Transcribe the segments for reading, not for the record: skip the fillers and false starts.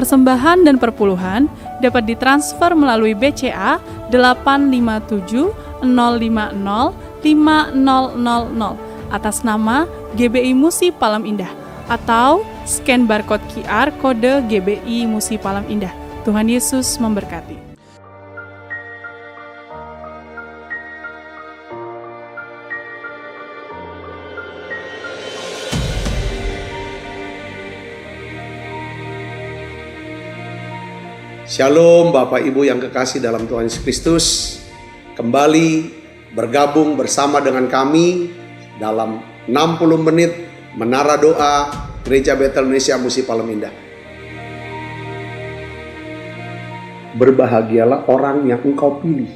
Persembahan dan perpuluhan dapat ditransfer melalui BCA 857 050 5000 atas nama GBI Musi Palam Indah atau scan barcode QR kode GBI Musi Palam Indah. Tuhan Yesus memberkati. Shalom Bapak Ibu yang kekasih dalam Tuhan Yesus Kristus. Kembali bergabung bersama dengan kami dalam 60 menit Menara Doa Gereja Betel Indonesia Musi Palam Indah. Berbahagialah orang yang engkau pilih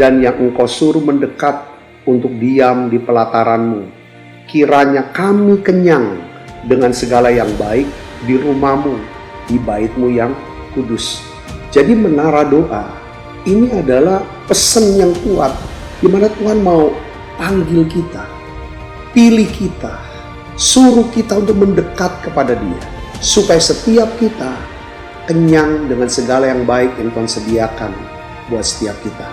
dan yang engkau suruh mendekat untuk diam di pelataranmu. Kiranya kami kenyang dengan segala yang baik di rumahmu, di baitmu yang kudus. Jadi menara doa ini adalah pesan yang kuat di mana Tuhan mau panggil kita, pilih kita, suruh kita untuk mendekat kepada Dia supaya setiap kita kenyang dengan segala yang baik yang Tuhan sediakan buat setiap kita.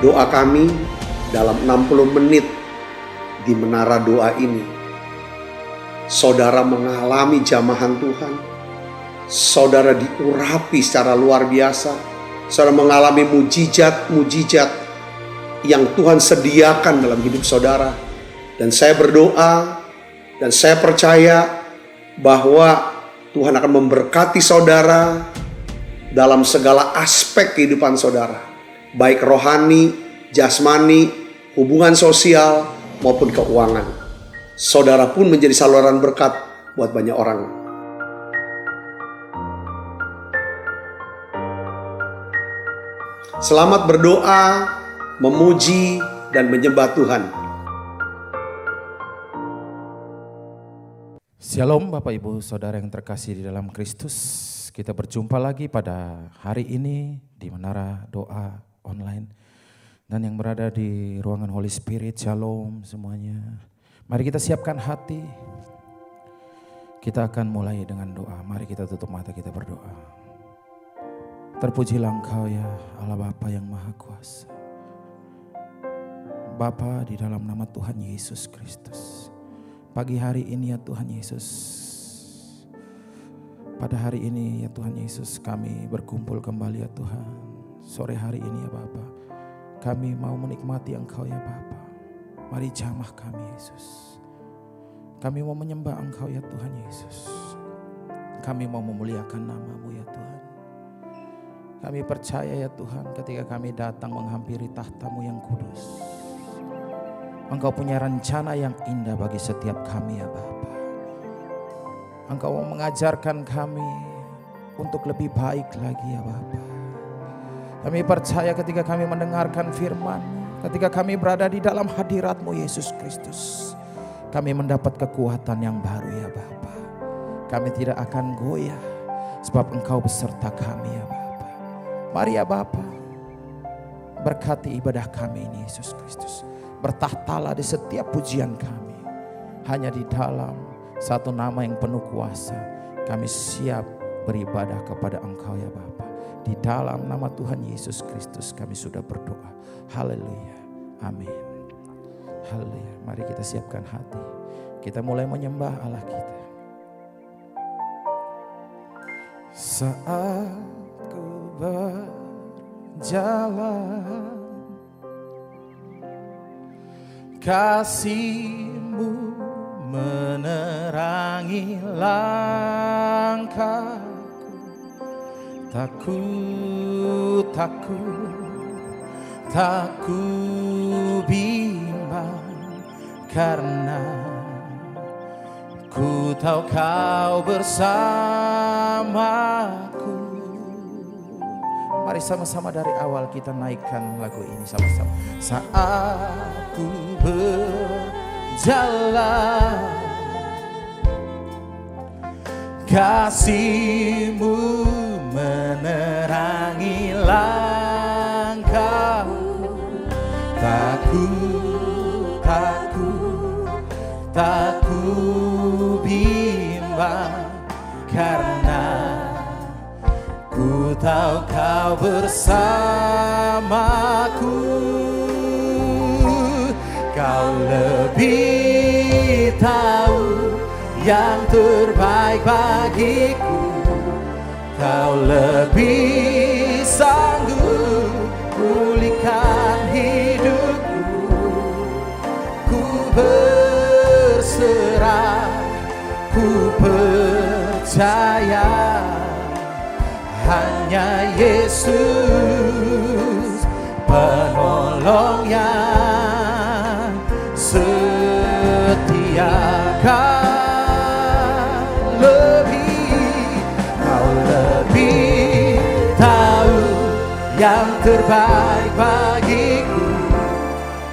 Doa kami dalam 60 menit di menara doa ini, saudara mengalami jamahan Tuhan, saudara diurapi secara luar biasa, saudara mengalami mujizat-mujizat yang Tuhan sediakan dalam hidup saudara. Dan saya berdoa dan saya percaya bahwa Tuhan akan memberkati saudara dalam segala aspek kehidupan saudara, baik rohani, jasmani, hubungan sosial maupun keuangan. Saudara pun menjadi saluran berkat buat banyak orang. Selamat berdoa, memuji, dan menyembah Tuhan. Shalom Bapak Ibu Saudara yang terkasih di dalam Kristus. Kita berjumpa lagi pada hari ini di Menara Doa Online. Dan yang berada di ruangan Holy Spirit, shalom semuanya. Mari kita siapkan hati. Kita akan mulai dengan doa. Mari kita tutup mata, kita berdoa. Terpujilah Engkau ya Allah Bapa yang Maha Kuasa. Bapa, di dalam nama Tuhan Yesus Kristus. Pagi hari ini ya Tuhan Yesus. Pada hari ini ya Tuhan Yesus kami berkumpul kembali ya Tuhan. Sore hari ini ya Bapa. Kami mau menikmati Engkau ya Bapa. Mari jamah kami Yesus. Kami mau menyembah Engkau ya Tuhan Yesus. Kami mau memuliakan nama-Mu ya Tuhan. Kami percaya ya Tuhan ketika kami datang menghampiri tahta-Mu yang kudus. Engkau punya rencana yang indah bagi setiap kami ya Bapa. Engkau mau mengajarkan kami untuk lebih baik lagi ya Bapa. Kami percaya ketika kami mendengarkan firman, ketika kami berada di dalam hadirat-Mu Yesus Kristus, kami mendapat kekuatan yang baru ya Bapa. Kami tidak akan goyah sebab Engkau beserta kami ya Bapa. Mari ya Bapa, berkati ibadah kami ini Yesus Kristus. Bertahtalah di setiap pujian kami. Hanya di dalam satu nama yang penuh kuasa, kami siap beribadah kepada Engkau ya Bapa. Di dalam nama Tuhan Yesus Kristus kami sudah berdoa. Haleluya. Amin. Haleluya. Mari kita siapkan hati. Kita mulai menyembah Allah kita. Saat ku berjalan, kasih-Mu menerangi langkah. Takut bimbang karena ku tahu Kau bersamaku. Mari sama-sama dari awal kita naikkan lagu ini sama-sama. Saat ku berjalan, kasih-Mu menerangi langkahku. Takut tak ku bimbang, karena ku tahu kau bersamaku. Kau lebih tahu yang terbaik bagiku. Kau lebih sanggup pulihkan hidupku. Ku berserah, ku percaya, hanya Yesus penolong yang setia. Kau lebih tahu yang terbaik bagiku.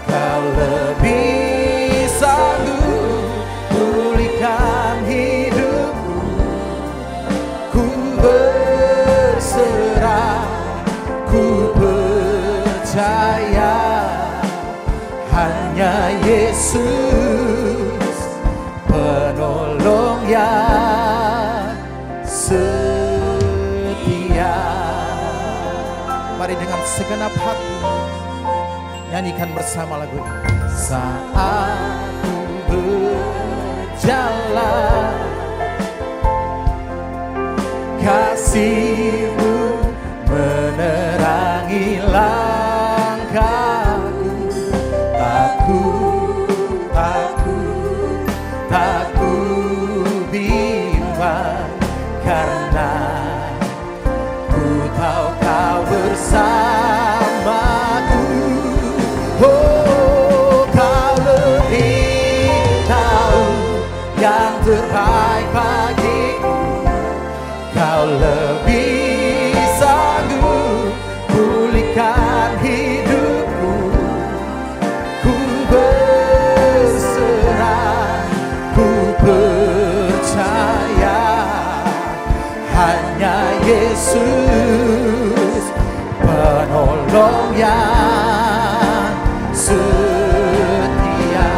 Kau lebih sanggup pulihkan hidupku. Ku berserah, ku percaya, hanya Yesus penolong yang setia. Mari dengan segenap hati nyanyikan bersama lagu ini. Saat ku berjalan, kasih-Mu menerangi langkahku. Tak ku bimbang, karena ku tahu kau bersamaku. Oh, kau lebih tahu yang terbaik bagiku. Kau lebih sanggup pulihkan hidupku. Ku berserah, ku percaya, hanya Yesus penolong yang setia.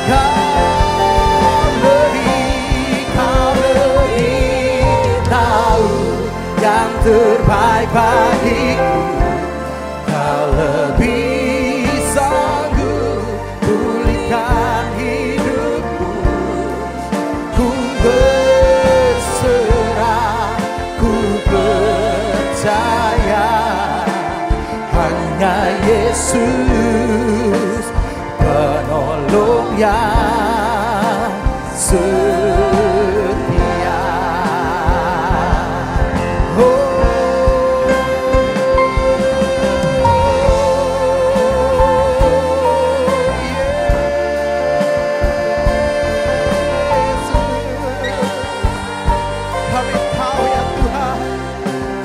Kau lebih tahu yang terbaik bagiku. Kau lebih sanggup pulihkan hidupku. Ku berserah, ku percaya, hanya Yesus penolong yang setia. Kami tahu ya Tuhan,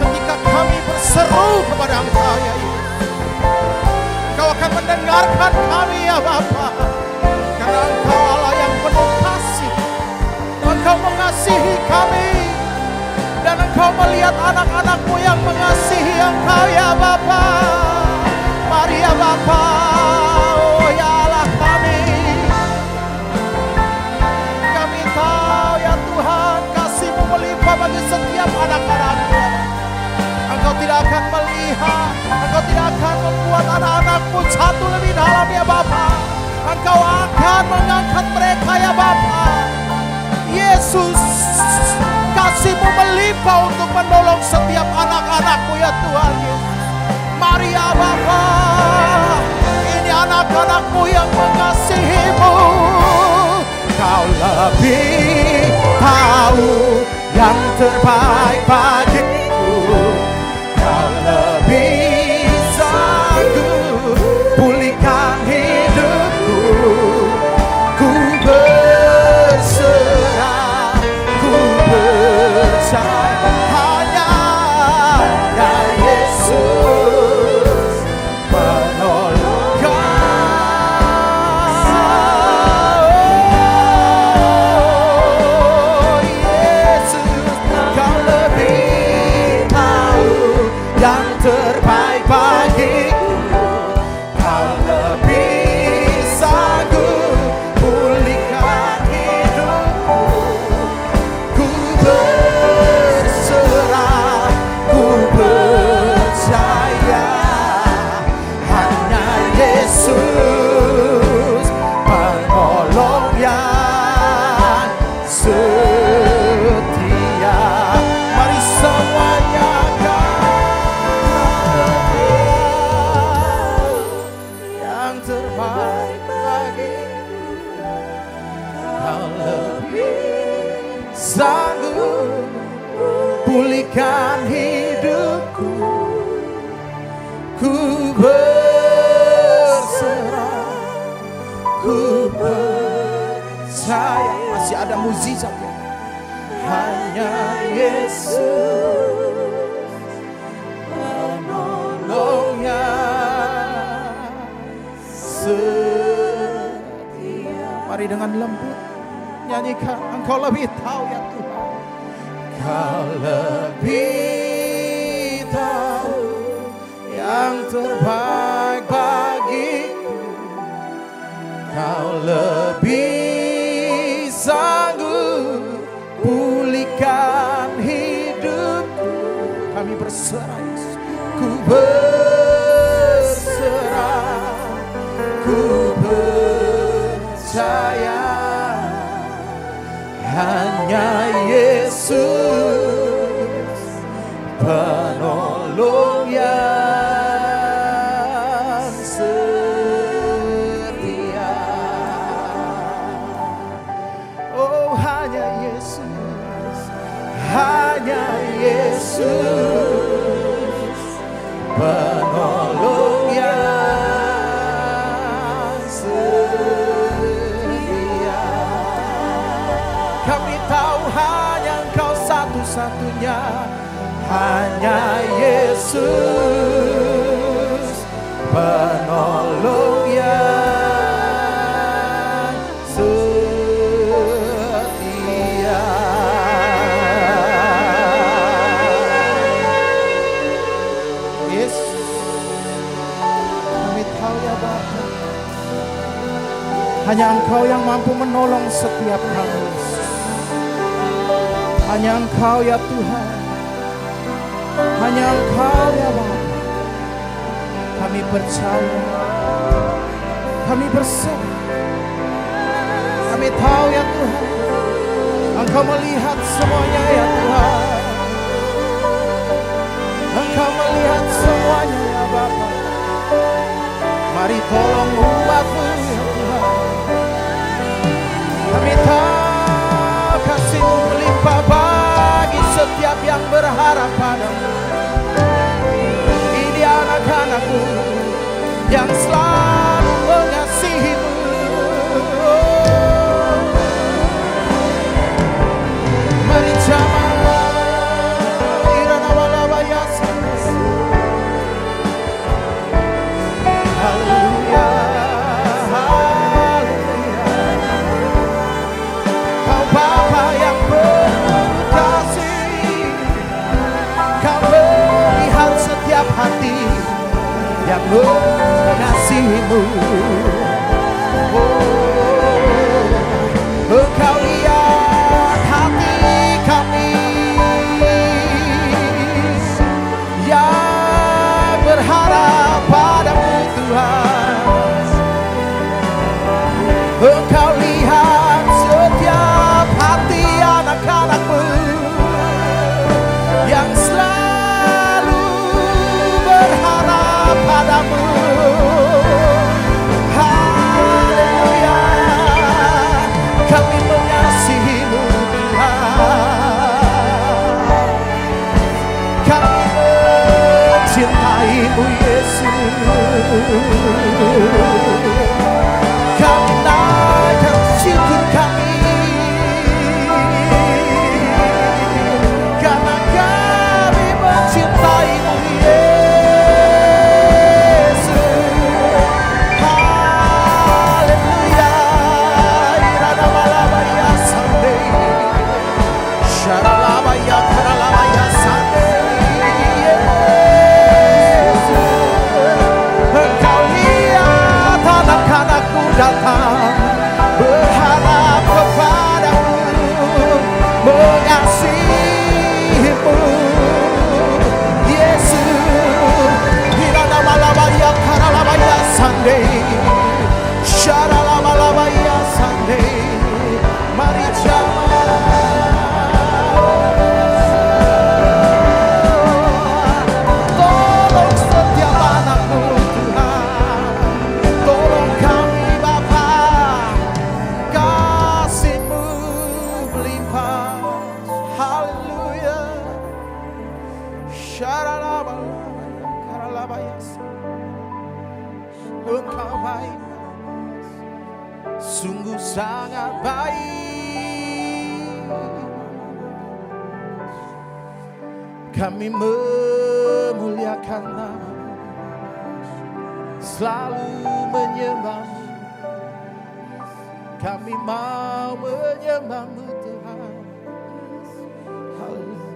ketika kami berseru kepada Engkau ya Yesus, Engkau akan mendengarkan kami ya Bapa. Karena Engkau Allah yang penuh kasih, Engkau mengasihi kami, dan Engkau melihat anak-anak-Mu yang mengasihi Engkau ya Bapa. Mari ya Bapa, oh ya Allah kami tahu ya Tuhan, kasih-Mu melimpah bagi setiap anak-anak-Mu. Engkau tidak akan melihat, Engkau tidak akan membuat anak-anak-Mu jatuh lebih dalam ya Bapa. Engkau akan mengangkat mereka ya Bapa. Yesus, kasih-Mu melimpah untuk menolong setiap anak-anak-Mu ya Tuhan Yesus. Mari ya Bapa, ini anak-anak-Mu yang mengasihi-Mu. Kau lebih tahu yang terbaik bagiku. Kau lebih sanggup pulihkan hidupku. Ku berserah, ku percaya, hanya Yesus penolong kau. Yesus, kau lebih mukjizat ya. Hanya Yesus penolongnya setia. Mari dengan lembut nyanyikan, Engkau lebih tahu ya Tuhan. Kau lebih tahu yang terbaik bagiku. Kau lebih sanggup pulihkan hidupku. Kami berserah Yesus. Ku berserah, ku percaya. Hanya Yesus penolong yang setia. Oh hanya Yesus, hanya Yesus penolong yang setia. Kami tahu hanya Engkau satu-satunya, hanya Yesus penolong yang setia. Yesus, kami tahu ya Bapa, hanya Engkau yang mampu menolong setiap kami. Hanya Engkau ya Tuhan, hanya Engkau ya Bapa. Kami percaya, kami berserah. Kami tahu ya Tuhan, Engkau melihat semuanya ya Tuhan. Engkau melihat semuanya ya Bapa. Mari tolong umatmu ya Tuhan. Kami tahu kasih-Mu melimpah bagi setiap yang berharap padamu. Ini anak-anak-Mu yang selalu mengasihi-Mu. Mari jamah irana walabaya sanas. Haleluya, haleluya. Kau Bapa yang penuh kasih, Kau melihat setiap hati yang mengasihi-Mu. Oh, Engkau lihat hati kami yang berharap padamu Tuhan. Engkau lihat setiap hati anak-anak-Mu yang selalu berharap padamu. Haleluya, kami mengasihi-Mu Tuhan. Kami mencintai-Mu Yesus. Kami naikkan syukur kami karena kami mencintai-Mu Yesus. Haleluya, irana malabaya sande, syaralabaya karalabaya sande. Engkau lihat anak-anak-Mu datang berharap kepadamu, mengasihi-Mu Yesus. Hirana malabaya karalabaya sande, syaralabalabaya sande. Mari tolong setiap anak-Mu Tuhan. Tolong kami Bapa, kasih-Mu melimpah. Haleluya. Syaralabalabaya karalabaya sande. Engkau baik, sungguh sangat baik. Kami memuliakan nama-Mu, selalu menyembah-Mu. Kami mau menyembah-Mu Tuhan. Haleluya.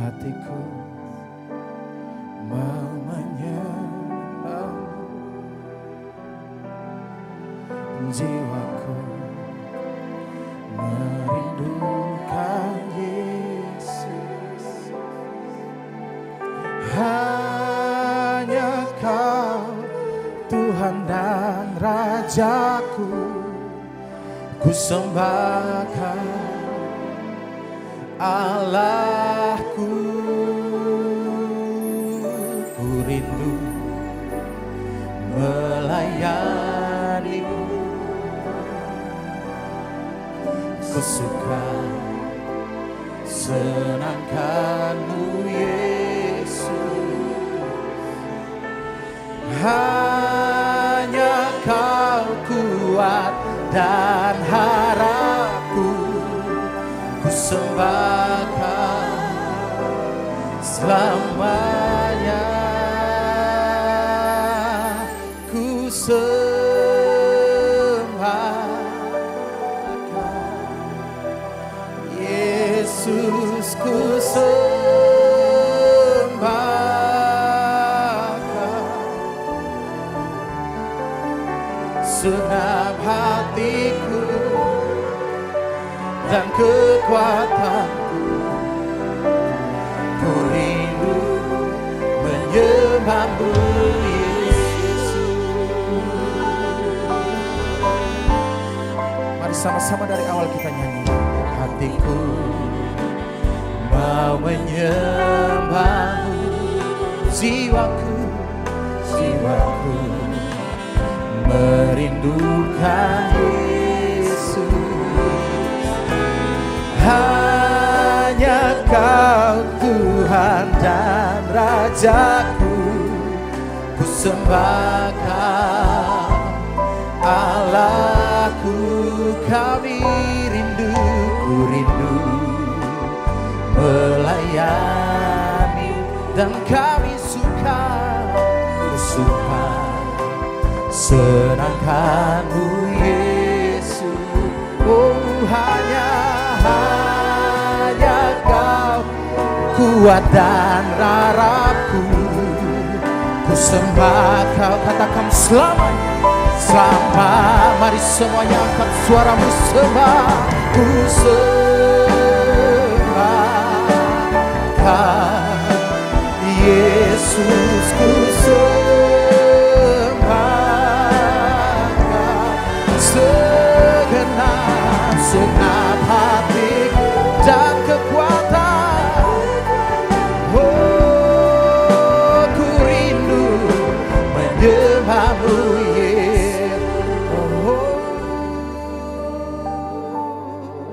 Hatiku mau menyembah-Mu, jiwaku merindukan Yesus. Hanya Kau Tuhan dan Rajaku, ku sembahkan Allahku. Ku rindu melayani-Mu, ku suka senangkan-Mu Yesus. Hanya Kau kuat dan harapku, ku sembahkan selamanya. Ku sembahkan Yesus, ku sembahkan segenap hatiku dan kekuatanku. Ku rindu menyembah-Mu Yesus. Mari sama-sama dari awal kita nyanyi. Hatiku mau menyembah-Mu, jiwaku merindukan Yesus. Hanya Kau Tuhan dan Rajaku, ku sembahkan Allahku. Kami rindu, ku rindu melayani, dan kami suka senangkan-Mu Yesus. Oh, hanya Kau kuat dan harapku, ku sembah Kau. Katakan selamanya, selama. Mari semuanya angkat suaramu, sembah. Ku sembahkan Yesus, ku segenap hati dan kekuatan. Oh, ku rindu menyembah-Mu Yesus. Oh,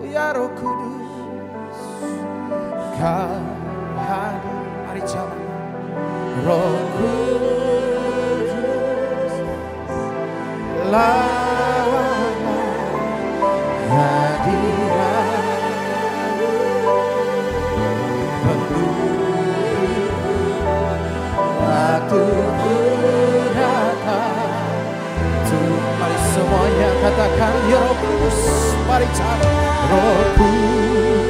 ya Roh Kudus, Kau hadir. Mari jalan. Roh Kudus, mari semuanya katakan, ya Roh Kudus, mari cari. Roh Kudus,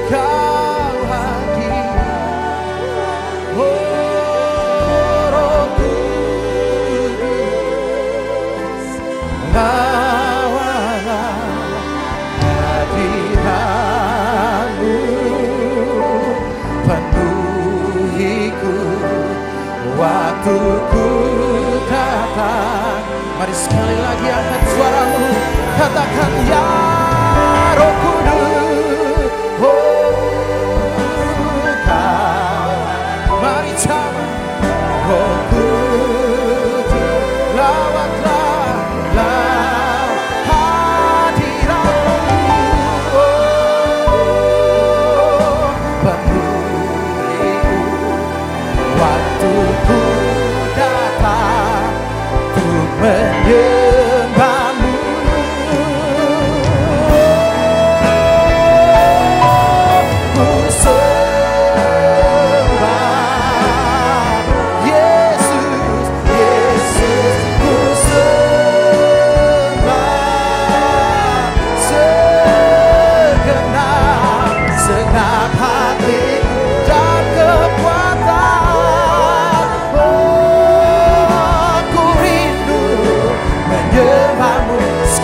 Kau hadir. Oh, Roh Kudus, lawalah hadirat-Mu, penuhiku waktuku datang. Mari sekali lagi angkat suaramu, katakan, ya Roh Kudus, oh Kau. Mari sama, Roh Kudus, lawatlah hadirat-Mu, oh, penuh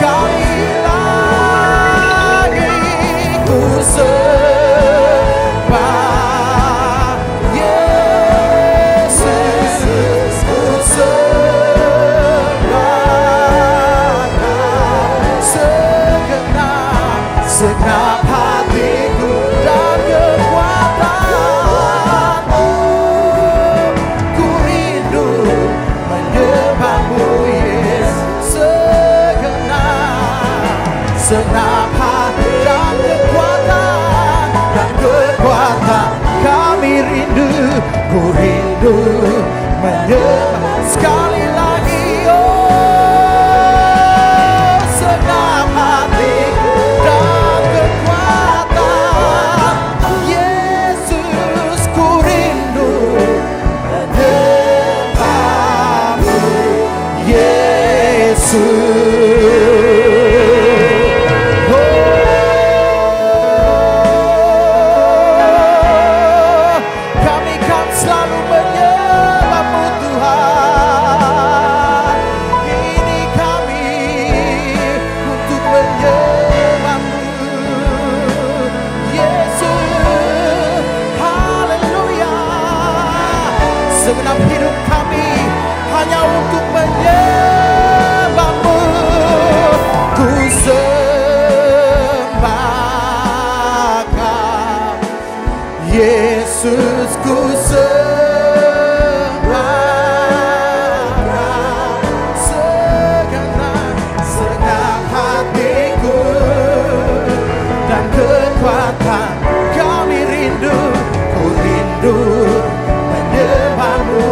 sekali lagi ku sembah Yesus, ku sembah segenap hatiku dan kekuatanku. Ku rindu menyembahmu Yesus, segenap hati dan kekuatan kami rindu. Ku rindu menyembah sekali lagi, oh segenap hatiku dan kekuatan Yesus. Ku rindu menyembahmu Yesus. Segenap hidup kami hanya untuk menyembahmu. Ku sembahkan Yesus, ku sembahkan segenap hatiku dan kekuatan kami rindu. Ku rindu menyembahmu,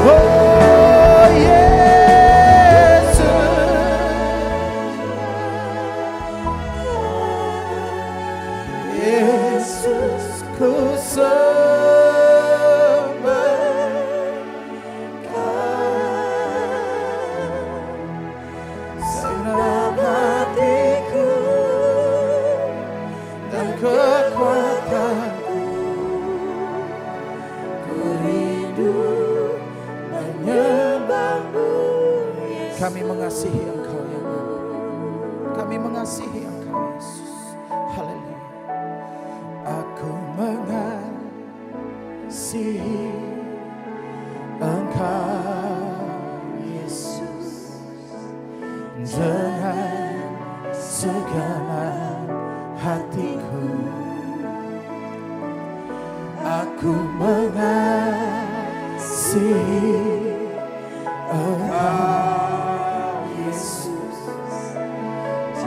oh Yesus. Yesus, ku sembahkan segenap hatiku dan kekuatanku. Kami mengasihi Engkau ya Bapa. Kami mengasihi Engkau Yesus. Haleluya. Aku mengasihi Engkau Yesus dengan segenap hatiku. Aku mengasihi Engkau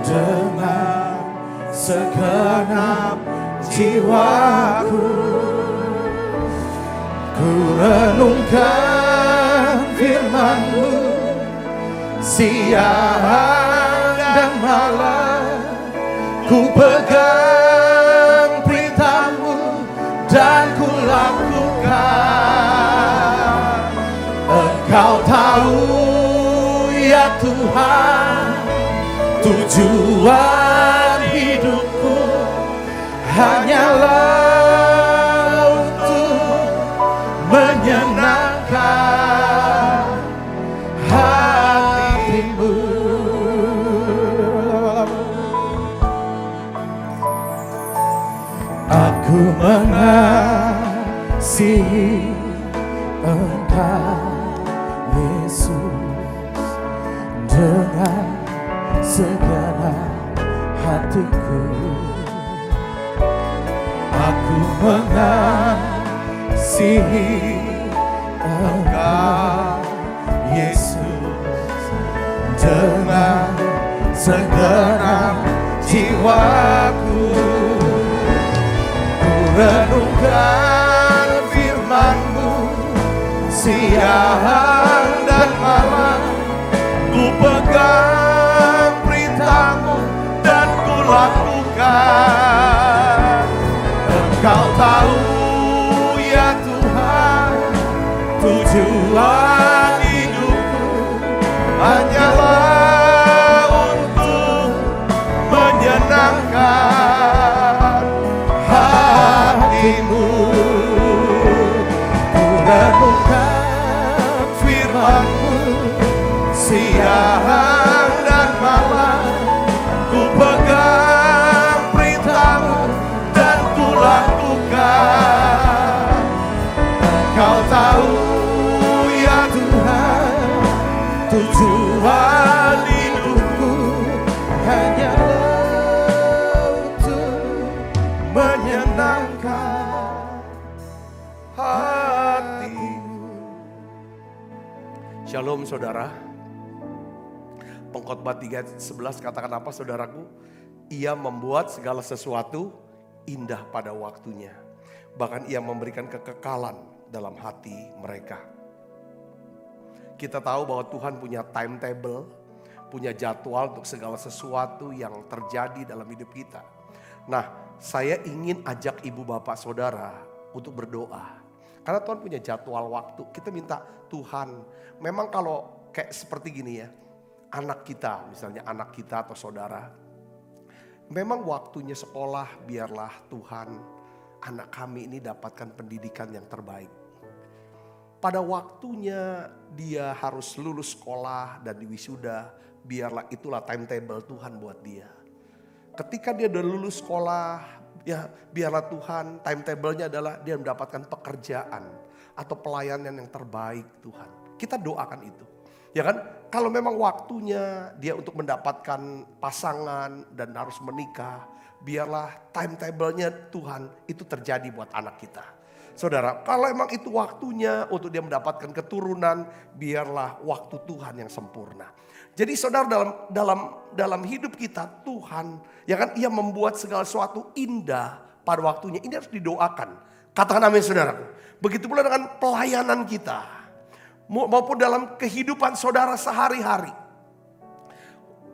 dengan segenap jiwaku. Ku renungkan firman-Mu siang dan malam. Ku pegang perintah-Mu dan ku lakukan. Engkau tahu ya Tuhan, tujuan hidupku hanyalah untuk menyenangkan hati-Mu. Aku mengasihi Engkau Yesus dengan segenap hatiku. Aku mengasihi Engkau Yesus dengan segenap jiwaku. Ku renungkan firman-Mu siang dan malam. Ku pegang perintah-Mu dan ku lakukan. Engkau tahu ya Tuhan, tujuan hidupku hanyalah untuk menyenangkan hati-Mu. Ku renungkan firman-Mu siang Shalom saudara. Pengkhotbah 3:11 katakan apa saudaraku? Ia membuat segala sesuatu indah pada waktunya. Bahkan ia memberikan kekekalan dalam hati mereka. Kita tahu bahwa Tuhan punya timetable, punya jadwal untuk segala sesuatu yang terjadi dalam hidup kita. Nah, saya ingin ajak ibu bapak saudara untuk berdoa. Karena Tuhan punya jadwal waktu. Kita minta Tuhan, memang kalau kayak seperti gini ya, anak kita, misalnya anak kita atau saudara, memang waktunya sekolah, biarlah Tuhan anak kami ini dapatkan pendidikan yang terbaik. Pada waktunya dia harus lulus sekolah dan diwisuda, biarlah itulah timetable Tuhan buat dia. Ketika dia udah lulus sekolah, ya biarlah Tuhan timetable-nya adalah dia mendapatkan pekerjaan atau pelayanan yang terbaik Tuhan. Kita doakan itu. Ya kan, kalau memang waktunya dia untuk mendapatkan pasangan dan harus menikah, biarlah timetable-nya Tuhan itu terjadi buat anak kita. Saudara, kalau memang itu waktunya untuk dia mendapatkan keturunan, biarlah waktu Tuhan yang sempurna. Jadi saudara, dalam hidup kita Tuhan, ya kan, ia membuat segala sesuatu indah pada waktunya. Ini harus didoakan. Katakan amin saudaraku. Begitu pula dengan pelayanan kita. Maupun dalam kehidupan saudara sehari-hari.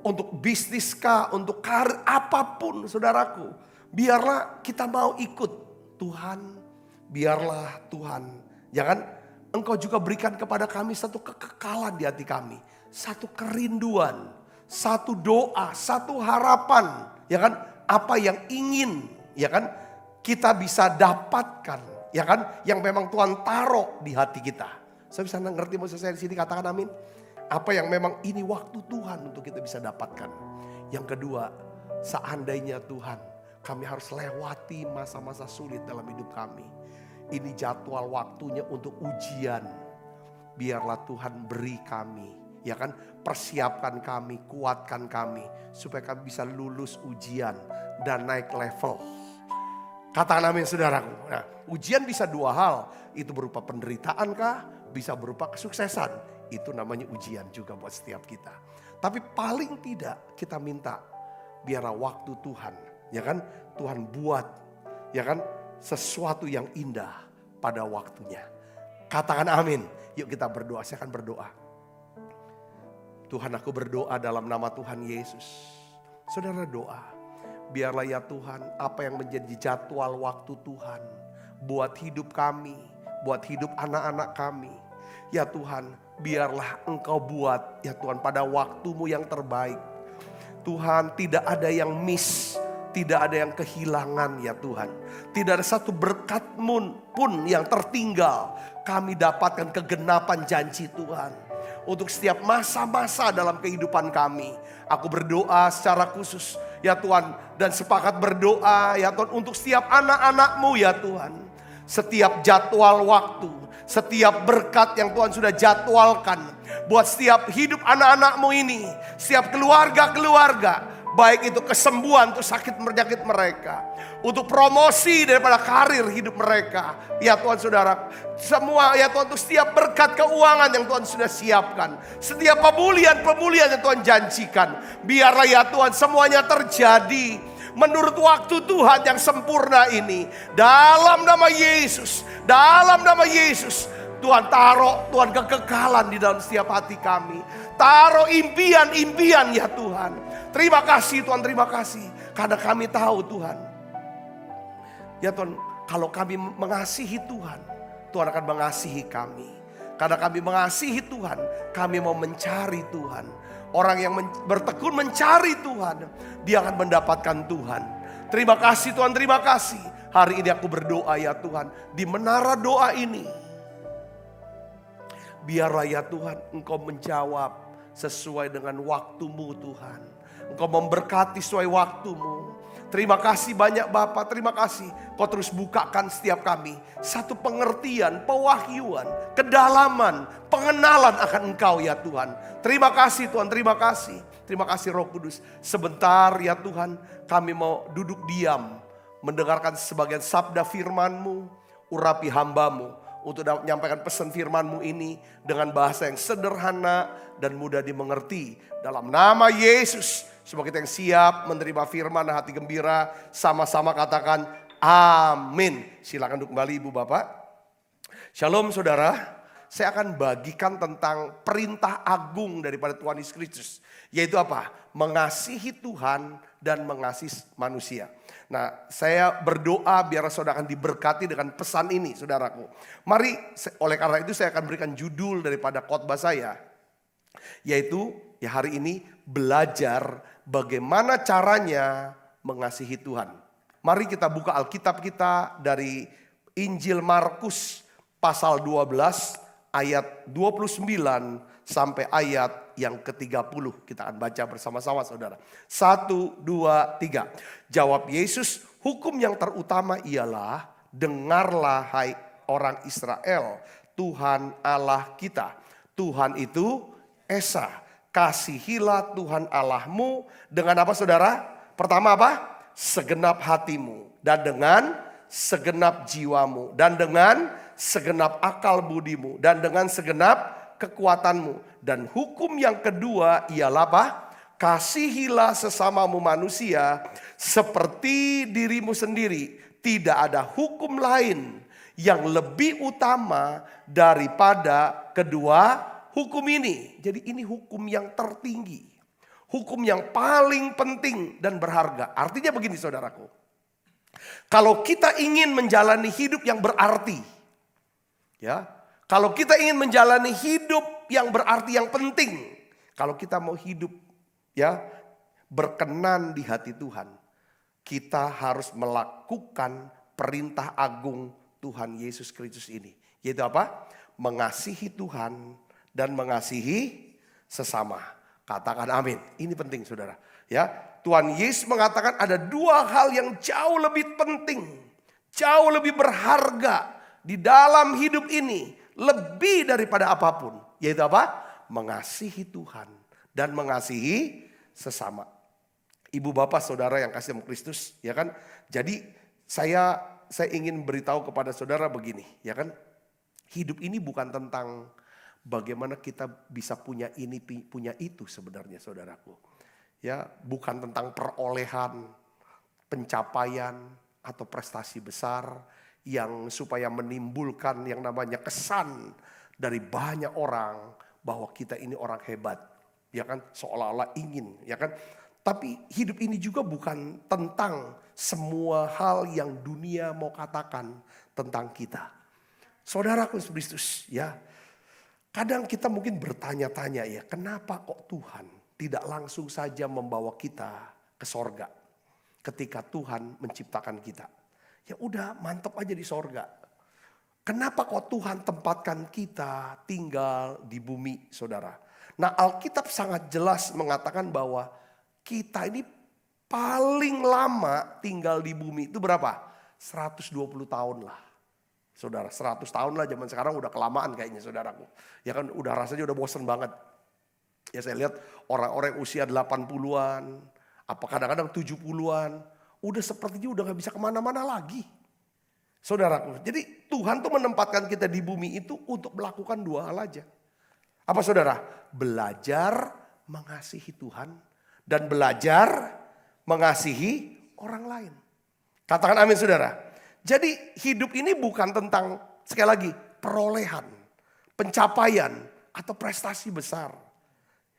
Untuk bisnis kah, untuk karir apapun saudaraku. Biarlah kita mau ikut Tuhan, biarlah Tuhan. Jangan Engkau juga berikan kepada kami satu kekekalan di hati kami. Satu kerinduan, satu doa, satu harapan. Ya kan, apa yang ingin, ya kan, kita bisa dapatkan. Ya kan, yang memang Tuhan taruh di hati kita. Saya bisa ngerti maksud saya di sini, katakan amin. Apa yang memang ini waktu Tuhan untuk kita bisa dapatkan. Yang kedua, seandainya Tuhan, kami harus lewati masa-masa sulit dalam hidup kami. Ini jadwal waktunya untuk ujian. Biarlah Tuhan beri kami, ya kan, persiapkan kami, kuatkan kami supaya kami bisa lulus ujian dan naik level. Katakan amin saudaraku. Nah, ujian bisa dua hal, itu berupa penderitaan kah? Bisa berupa kesuksesan. Itu namanya ujian juga buat setiap kita. Tapi paling tidak kita minta biarlah waktu Tuhan, ya kan, Tuhan buat, ya kan, sesuatu yang indah pada waktunya. Katakan amin. Yuk kita berdoa. Saya akan berdoa. Tuhan, aku berdoa dalam nama Tuhan Yesus. Saudara doa. Biarlah ya Tuhan, apa yang menjadi jadwal waktu Tuhan buat hidup kami, buat hidup anak-anak kami. Ya Tuhan, biarlah Engkau buat ya Tuhan pada waktumu yang terbaik. Tuhan, tidak ada yang miss, tidak ada yang kehilangan ya Tuhan. Tidak ada satu berkat-Mu pun yang tertinggal. Kami dapatkan kegenapan janji Tuhan. Untuk setiap masa-masa dalam kehidupan kami. Aku berdoa secara khusus ya Tuhan. Dan sepakat berdoa ya Tuhan untuk setiap anak-anak-Mu ya Tuhan. Setiap jadwal waktu, setiap berkat yang Tuhan sudah jadwalkan buat setiap hidup anak-anak-Mu ini, setiap keluarga-keluarga, baik itu kesembuhan untuk sakit penyakit mereka, untuk promosi daripada karir hidup mereka, ya Tuhan saudara, semua ya Tuhan, untuk setiap berkat keuangan yang Tuhan sudah siapkan, setiap pemulihan yang Tuhan janjikan, biarlah ya Tuhan semuanya terjadi menurut waktu Tuhan yang sempurna ini. Dalam nama Yesus, dalam nama Yesus, Tuhan taruh Tuhan kekekalan di dalam setiap hati kami. Taruh impian-impian ya Tuhan. Terima kasih Tuhan, terima kasih. Karena kami tahu Tuhan. Ya Tuhan, kalau kami mengasihi Tuhan, Tuhan akan mengasihi kami. Karena kami mengasihi Tuhan, kami mau mencari Tuhan. Orang yang bertekun mencari Tuhan, dia akan mendapatkan Tuhan. Terima kasih Tuhan, terima kasih. Hari ini aku berdoa ya Tuhan, di menara doa ini. Biarlah ya Tuhan, Engkau menjawab sesuai dengan waktu-Mu Tuhan. Engkau memberkati sesuai waktu-Mu. Terima kasih banyak Bapak, terima kasih. Kau terus bukakan setiap kami satu pengertian, pewahyuan, kedalaman, pengenalan akan Engkau ya Tuhan. Terima kasih Tuhan, terima kasih. Terima kasih Roh Kudus. Sebentar ya Tuhan, kami mau duduk diam, mendengarkan sebagian sabda firman-Mu, urapi hamba-Mu untuk dapat menyampaikan pesan firman-Mu ini dengan bahasa yang sederhana dan mudah dimengerti. Dalam nama Yesus, semua kita yang siap menerima firman dan hati gembira, sama-sama katakan amin. Silakan duduk kembali Ibu Bapak. Shalom saudara. Saya akan bagikan tentang perintah agung daripada Tuhan Yesus Kristus. Yaitu apa? Mengasihi Tuhan dan mengasihi manusia. Nah, saya berdoa biar saudara akan diberkati dengan pesan ini, saudaraku. Mari, oleh karena itu saya akan berikan judul daripada khotbah saya. Yaitu, ya hari ini, belajar bagaimana caranya mengasihi Tuhan. Mari kita buka Alkitab kita dari Injil Markus pasal 12 ayat 29 sampai ayat yang ke-30. Kita akan baca bersama-sama saudara. 1, 2, 3. Jawab Yesus, hukum yang terutama ialah, dengarlah hai orang Israel, Tuhan Allah kita. Tuhan itu Esa. Kasihilah Tuhan Allahmu dengan apa saudara? Pertama apa? Segenap hatimu. Dan dengan segenap jiwamu. Dan dengan segenap akal budimu. Dan dengan segenap kekuatanmu. Dan hukum yang kedua ialah apa? Kasihilah sesamamu manusia seperti dirimu sendiri. Tidak ada hukum lain yang lebih utama daripada kedua hukum ini. Jadi ini hukum yang tertinggi. Hukum yang paling penting dan berharga. Artinya begini saudaraku. Kalau kita ingin menjalani hidup yang berarti. Ya, kalau kita ingin menjalani hidup yang berarti, yang penting. Kalau kita mau hidup ya berkenan di hati Tuhan. Kita harus melakukan perintah agung Tuhan Yesus Kristus ini. Yaitu apa? Mengasihi Tuhan dan mengasihi sesama. Katakan amin. Ini penting saudara. Ya, Tuhan Yesus mengatakan ada dua hal yang jauh lebih penting. Jauh lebih berharga di dalam hidup ini. Lebih daripada apapun. Yaitu apa? Mengasihi Tuhan dan mengasihi sesama. Ibu bapak saudara yang kasih sama Kristus, ya kan? Jadi saya ingin beritahu kepada saudara begini, ya kan? Hidup ini bukan tentang bagaimana kita bisa punya ini, punya itu sebenarnya saudaraku. Ya, bukan tentang perolehan, pencapaian atau prestasi besar yang supaya menimbulkan yang namanya kesan dari banyak orang bahwa kita ini orang hebat, ya kan? Seolah-olah ingin, ya kan? Tapi hidup ini juga bukan tentang semua hal yang dunia mau katakan tentang kita. Saudaraku Kristus, ya. Kadang kita mungkin bertanya-tanya ya, kenapa kok Tuhan tidak langsung saja membawa kita ke sorga ketika Tuhan menciptakan kita. Ya udah mantap aja di sorga. Kenapa kok Tuhan tempatkan kita tinggal di bumi saudara. Nah Alkitab sangat jelas mengatakan bahwa kita ini paling lama tinggal di bumi itu berapa? 120 tahun lah. Saudara 100 tahun lah, zaman sekarang udah kelamaan kayaknya saudaraku. Ya kan udah rasanya udah bosen banget. Ya saya lihat orang-orang usia 80-an, apa kadang-kadang 70-an. Udah sepertinya udah gak bisa kemana-mana lagi. Saudaraku, jadi Tuhan tuh menempatkan kita di bumi itu untuk melakukan dua hal aja. Apa saudara? Belajar mengasihi Tuhan dan belajar mengasihi orang lain. Katakan amin saudara. Jadi hidup ini bukan tentang sekali lagi perolehan, pencapaian atau prestasi besar.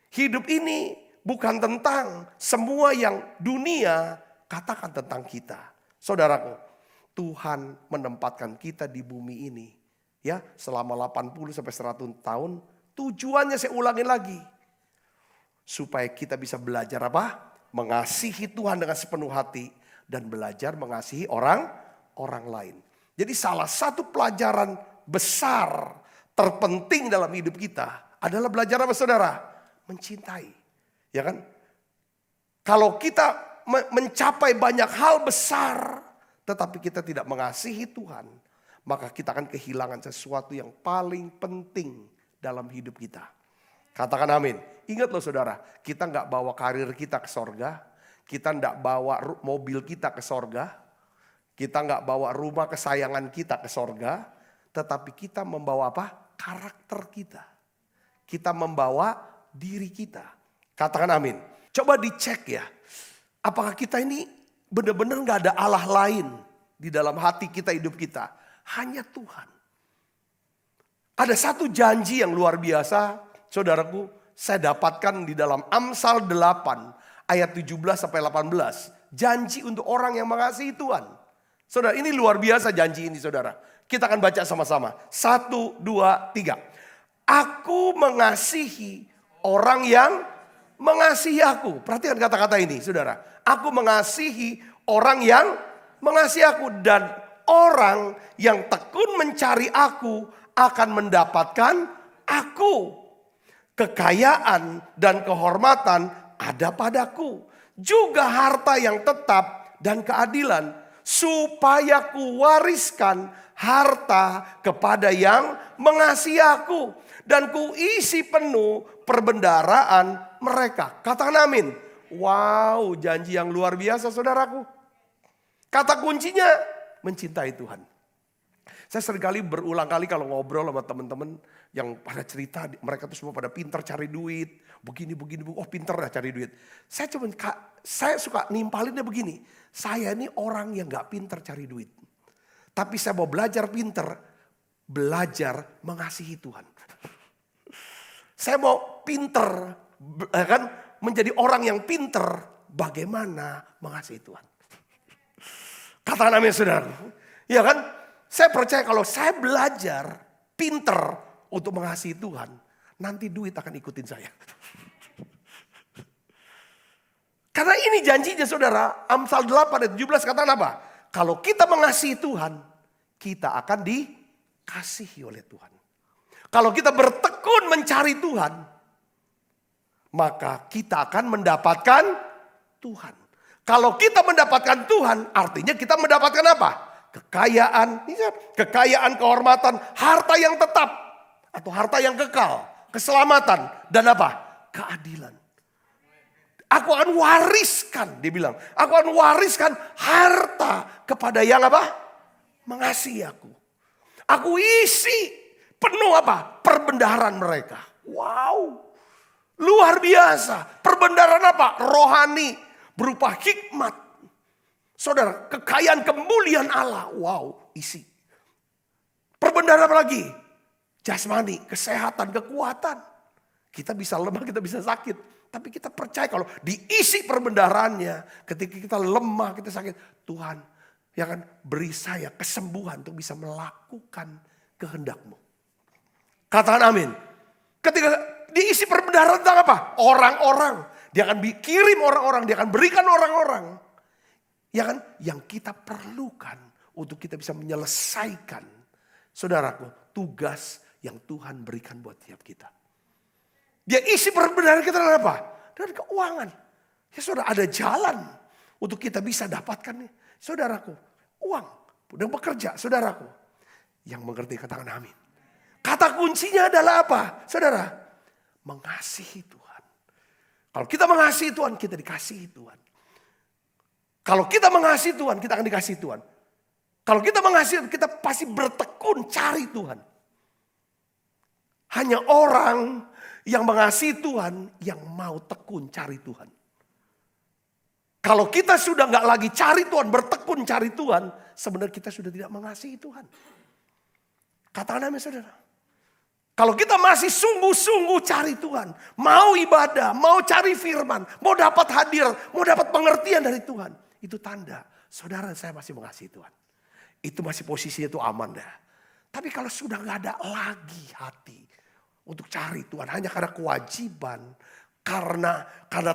Hidup ini bukan tentang semua yang dunia katakan tentang kita. Saudaraku, Tuhan menempatkan kita di bumi ini ya selama 80 sampai 100 tahun. Tujuannya saya ulangin lagi. Supaya kita bisa belajar apa? Mengasihi Tuhan dengan sepenuh hati dan belajar mengasihi orang lain. Jadi salah satu pelajaran besar terpenting dalam hidup kita adalah belajar apa saudara? Mencintai. Ya kan? Kalau kita mencapai banyak hal besar tetapi kita tidak mengasihi Tuhan, maka kita akan kehilangan sesuatu yang paling penting dalam hidup kita. Katakan amin. Ingat loh saudara, kita nggak bawa karir kita ke sorga, kita nggak bawa mobil kita ke sorga, kita nggak bawa rumah kesayangan kita ke sorga, Tetapi kita membawa apa? Karakter kita. Kita membawa diri kita. Katakan amin. Coba dicek ya. Apakah kita ini benar-benar gak ada Allah lain di dalam hati kita, hidup kita. Hanya Tuhan. Ada satu janji yang luar biasa, saudaraku, saya dapatkan di dalam Amsal 8 ayat 17 sampai 18. Janji untuk orang yang mengasihi Tuhan. Saudara, ini luar biasa janji ini, saudara. Kita akan baca sama-sama. 1, 2, 3. Aku mengasihi orang yang mengasihi aku. Perhatikan kata-kata ini, saudara. Aku mengasihi orang yang mengasihi aku. Dan orang yang tekun mencari aku akan mendapatkan aku. Kekayaan dan kehormatan ada padaku. Juga harta yang tetap dan keadilan. Supaya kuwariskan harta kepada yang mengasihi aku. Dan kuisi penuh perbendaharaan mereka. Katakan amin. Wow, janji yang luar biasa, saudaraku. Kata kuncinya mencintai Tuhan. Saya seringkali berulang kali kalau ngobrol sama teman-teman yang pada cerita, mereka tuh semua pada pintar cari duit. Begini, oh pintar dah cari duit. Saya suka nimpalinnya begini. Saya ini orang yang gak pintar cari duit. Tapi saya mau belajar pintar, belajar mengasihi Tuhan. Saya mau pintar, kan, menjadi orang yang pintar bagaimana mengasihi Tuhan. Katakan amin, saudara. Ya kan? Saya percaya kalau saya belajar pintar untuk mengasihi Tuhan, nanti duit akan ikutin saya. Karena ini janjinya, saudara. Amsal 8 ayat 17 katakan apa? Kalau kita mengasihi Tuhan, kita akan dikasihi oleh Tuhan. Kalau kita bertekun mencari Tuhan, maka kita akan mendapatkan Tuhan. Kalau kita mendapatkan Tuhan, artinya kita mendapatkan apa? Kekayaan, kehormatan, harta yang tetap atau harta yang kekal, keselamatan dan apa? Keadilan. Aku akan wariskan, dia bilang, aku akan wariskan harta kepada yang apa? Mengasihi aku. Aku isi penuh apa? Perbendaharaan mereka. Wow. Luar biasa. Perbendaharaan apa? Rohani. Berupa hikmat. Saudara, kekayaan kemuliaan Allah. Wow, isi. Perbendaharaan apa lagi? Jasmani, kesehatan, kekuatan. Kita bisa lemah, kita bisa sakit. Tapi kita percaya kalau diisi perbendaharaannya. Ketika kita lemah, kita sakit. Tuhan yang akan beri saya kesembuhan untuk bisa melakukan kehendak-Mu. Katakan amin. Ketika diisi perbendaharaan tentang apa? Orang-orang. Dia akan kirim orang-orang, dia akan berikan orang-orang. Ya kan? Yang kita perlukan untuk kita bisa menyelesaikan, saudaraku, tugas yang Tuhan berikan buat tiap kita. Dia isi perbendaharaan kita dengan apa? Dengan keuangan. Ya saudara, ada jalan untuk kita bisa dapatkan nih. Saudaraku, uang. Udah bekerja, saudaraku. Yang mengerti katakan amin. Kata kuncinya adalah apa? Saudara, mengasihi Tuhan. Kalau kita mengasihi Tuhan, kita dikasihi Tuhan. Kalau kita mengasihi Tuhan, kita akan dikasihi Tuhan. Kalau kita mengasihi, kita pasti bertekun cari Tuhan. Hanya orang yang mengasihi Tuhan, yang mau tekun cari Tuhan. Kalau kita sudah gak lagi cari Tuhan, bertekun cari Tuhan, sebenarnya kita sudah tidak mengasihi Tuhan. Katakan amin, saudara. Kalau kita masih sungguh-sungguh cari Tuhan, mau ibadah, mau cari firman, mau dapat hadir, mau dapat pengertian dari Tuhan, itu tanda saudara saya masih mengasihi Tuhan. Itu masih posisinya itu aman dah. Tapi kalau sudah gak ada lagi hati untuk cari Tuhan, hanya karena kewajiban, karena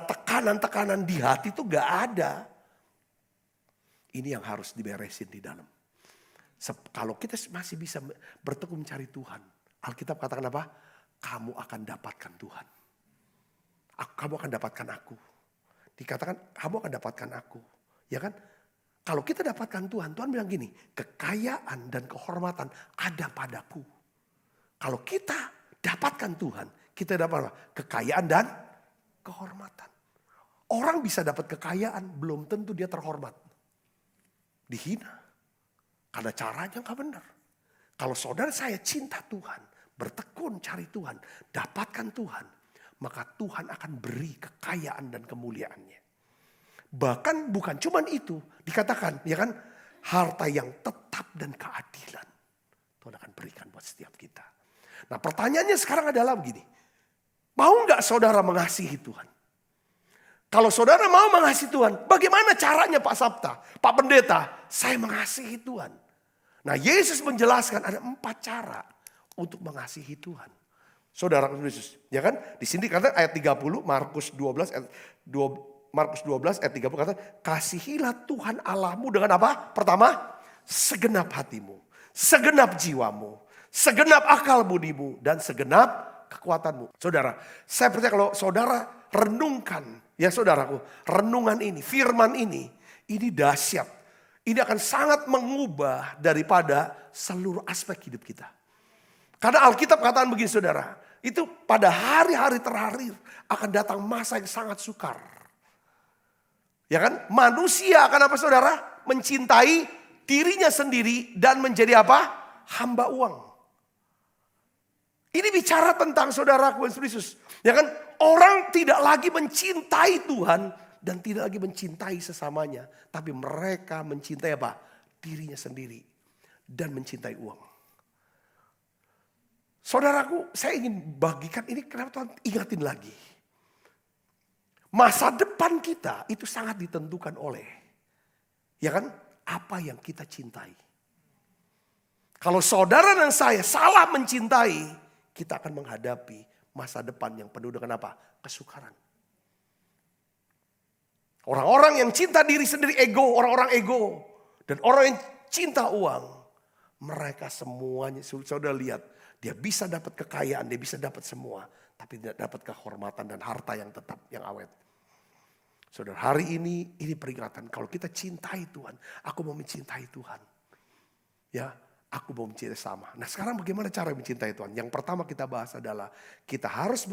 tekanan-tekanan di hati itu gak ada. Ini yang harus diberesin di dalam. Kalau kita masih bisa bertekun mencari Tuhan, Alkitab katakan apa? Kamu akan dapatkan Tuhan. Kamu akan dapatkan aku. Dikatakan kamu akan dapatkan aku. Ya kan? Kalau kita dapatkan Tuhan, Tuhan bilang gini, kekayaan dan kehormatan ada padaku. Kalau kita dapatkan Tuhan, kita dapat apa? Kekayaan dan kehormatan. Orang bisa dapat kekayaan, belum tentu dia terhormat. Dihina. Karena caranya gak benar. Kalau saudara saya cinta Tuhan, bertekun cari Tuhan, dapatkan Tuhan, maka Tuhan akan beri kekayaan dan kemuliaannya. Bahkan bukan cuman itu, dikatakan ya kan, harta yang tetap dan keadilan Tuhan akan berikan buat setiap kita. Nah pertanyaannya sekarang adalah begini, mau nggak saudara mengasihi Tuhan? Kalau saudara mau mengasihi Tuhan, bagaimana caranya Pak Sabta, Pak Pendeta? Saya mengasihi Tuhan. Nah Yesus menjelaskan ada 4 cara untuk mengasihi Tuhan. Saudara Yesus, ya kan? Di sini kata ayat 30, Markus 12 ayat 30 kata, kasihilah Tuhan Allahmu dengan apa? Pertama, segenap hatimu, segenap jiwamu, segenap akal budimu, dan segenap kekuatanmu. Saudara, saya percaya kalau saudara renungkan, ya saudaraku, renungan ini, firman ini dahsyat. Ini akan sangat mengubah daripada seluruh aspek hidup kita. Karena Alkitab katakan begini saudara, itu pada hari-hari terakhir akan datang masa yang sangat sukar. Ya kan? Manusia akan apa saudara? Mencintai dirinya sendiri dan menjadi apa? Hamba uang. Ini bicara tentang saudaraku Yesus. Ya kan? Orang tidak lagi mencintai Tuhan dan tidak lagi mencintai sesamanya. Tapi mereka mencintai apa? Dirinya sendiri dan mencintai uang. Saudaraku, saya ingin bagikan ini kenapa Tuhan ingatin lagi. Masa depan kita itu sangat ditentukan oleh, ya kan, apa yang kita cintai. Kalau saudara dan saya salah mencintai, kita akan menghadapi masa depan yang penuh dengan apa? Kesukaran. Orang-orang yang cinta diri sendiri ego, orang-orang ego. Dan orang yang cinta uang, mereka semuanya, saudara lihat, dia bisa dapat kekayaan, dia bisa dapat semua. Tapi tidak dapat kehormatan dan harta yang tetap, yang awet. Saudara, hari ini peringatan. Kalau kita cintai Tuhan, aku mau mencintai Tuhan. Ya, aku mau mencintai sama. Nah sekarang bagaimana cara mencintai Tuhan? Yang pertama kita bahas adalah kita harus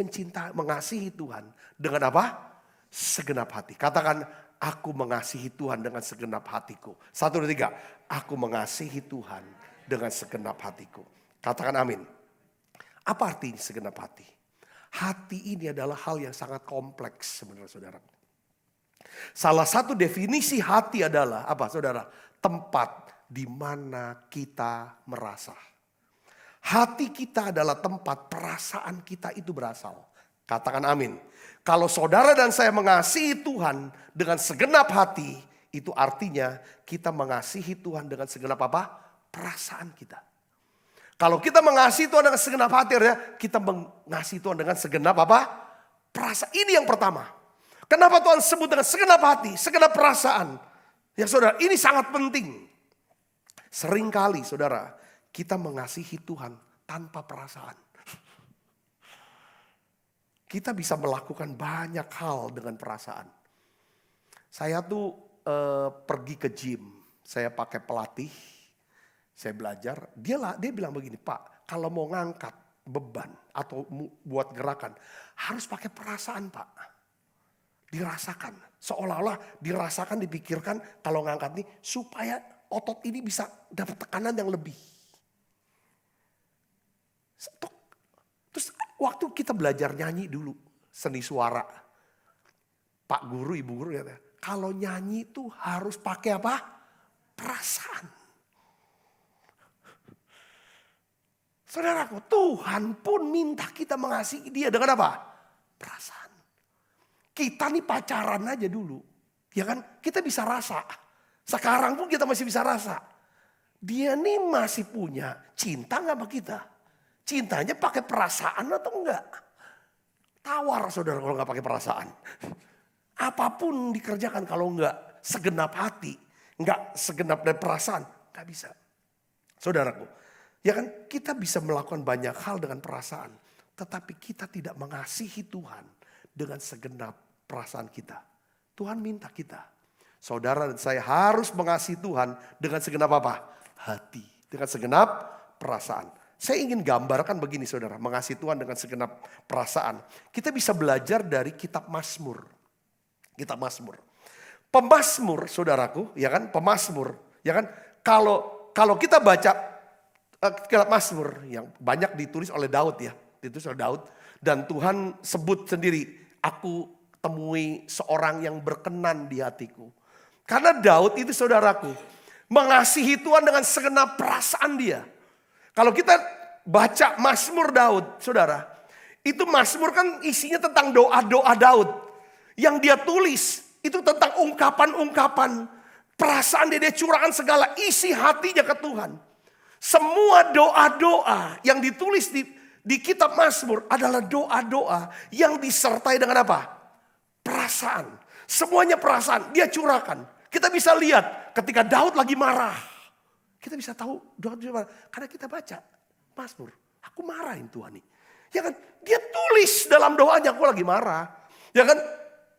mengasihi Tuhan dengan apa? Segenap hati. Katakan, aku mengasihi Tuhan dengan segenap hatiku. 1, 2, 3. Aku mengasihi Tuhan dengan segenap hatiku. Katakan amin. Apa artinya segenap hati? Hati ini adalah hal yang sangat kompleks sebenarnya saudara. Salah satu definisi hati adalah apa saudara? Tempat di mana kita merasa. Hati kita adalah tempat perasaan kita itu berasal. Katakan amin. Kalau saudara dan saya mengasihi Tuhan dengan segenap hati, itu artinya kita mengasihi Tuhan dengan segenap apa? Perasaan kita. Kalau kita mengasihi Tuhan dengan segenap hati, artinya kita mengasihi Tuhan dengan segenap apa? Perasaan. Ini yang pertama. Kenapa Tuhan sebut dengan segenap hati, segenap perasaan? Ya saudara, ini sangat penting. Seringkali saudara, kita mengasihi Tuhan tanpa perasaan. Kita bisa melakukan banyak hal dengan perasaan. Saya tuh pergi ke gym, saya pakai pelatih, saya belajar. Dia bilang begini, Pak, kalau mau ngangkat beban atau buat gerakan, harus pakai perasaan Pak. Dirasakan, seolah-olah dirasakan, dipikirkan kalau ngangkat nih supaya otot ini bisa dapat tekanan yang lebih. Terus waktu kita belajar nyanyi dulu, seni suara. Pak guru, ibu guru ya, kalau nyanyi itu harus pakai apa? Perasaan. Saudaraku, Tuhan pun minta kita mengasihi dia dengan apa? Perasaan. Kita nih pacaran aja dulu. Ya kan? Kita bisa rasa. Sekarang pun kita masih bisa rasa. Dia nih masih punya cinta gak sama kita? Cintanya pakai perasaan atau enggak? Tawar saudara kalau gak pakai perasaan. Apapun dikerjakan kalau enggak segenap hati. Enggak segenap dari perasaan. Gak bisa. Saudaraku. Ya kan? Kita bisa melakukan banyak hal dengan perasaan. Tetapi kita tidak mengasihi Tuhan dengan segenap perasaan kita. Tuhan minta kita. Saudara dan saya harus mengasihi Tuhan dengan segenap apa? Hati. Dengan segenap perasaan. Saya ingin gambarkan begini saudara. Mengasihi Tuhan dengan segenap perasaan. Kita bisa belajar dari kitab Mazmur. Kitab Mazmur. Pemazmur saudaraku. Ya kan? Pemazmur. Ya kan? Kalau kita baca kitab Mazmur yang banyak ditulis oleh Daud ya. Ditulis oleh Daud. Dan Tuhan sebut sendiri, aku temui seorang yang berkenan di hatiku. Karena Daud itu saudaraku, mengasihi Tuhan dengan segenap perasaan dia. Kalau kita baca Mazmur Daud, saudara, itu Mazmur kan isinya tentang doa-doa Daud. Yang dia tulis itu tentang ungkapan-ungkapan perasaan dia curahkan segala isi hatinya ke Tuhan. Semua doa-doa yang ditulis di kitab Mazmur adalah doa-doa yang disertai dengan apa? Perasaan. Semuanya perasaan, dia curahkan. Kita bisa lihat ketika Daud lagi marah. Kita bisa tahu Daud marah. Karena kita baca Mazmur. Aku marahin Tuhan nih. Ya kan? Dia tulis dalam doanya, aku lagi marah. Ya kan?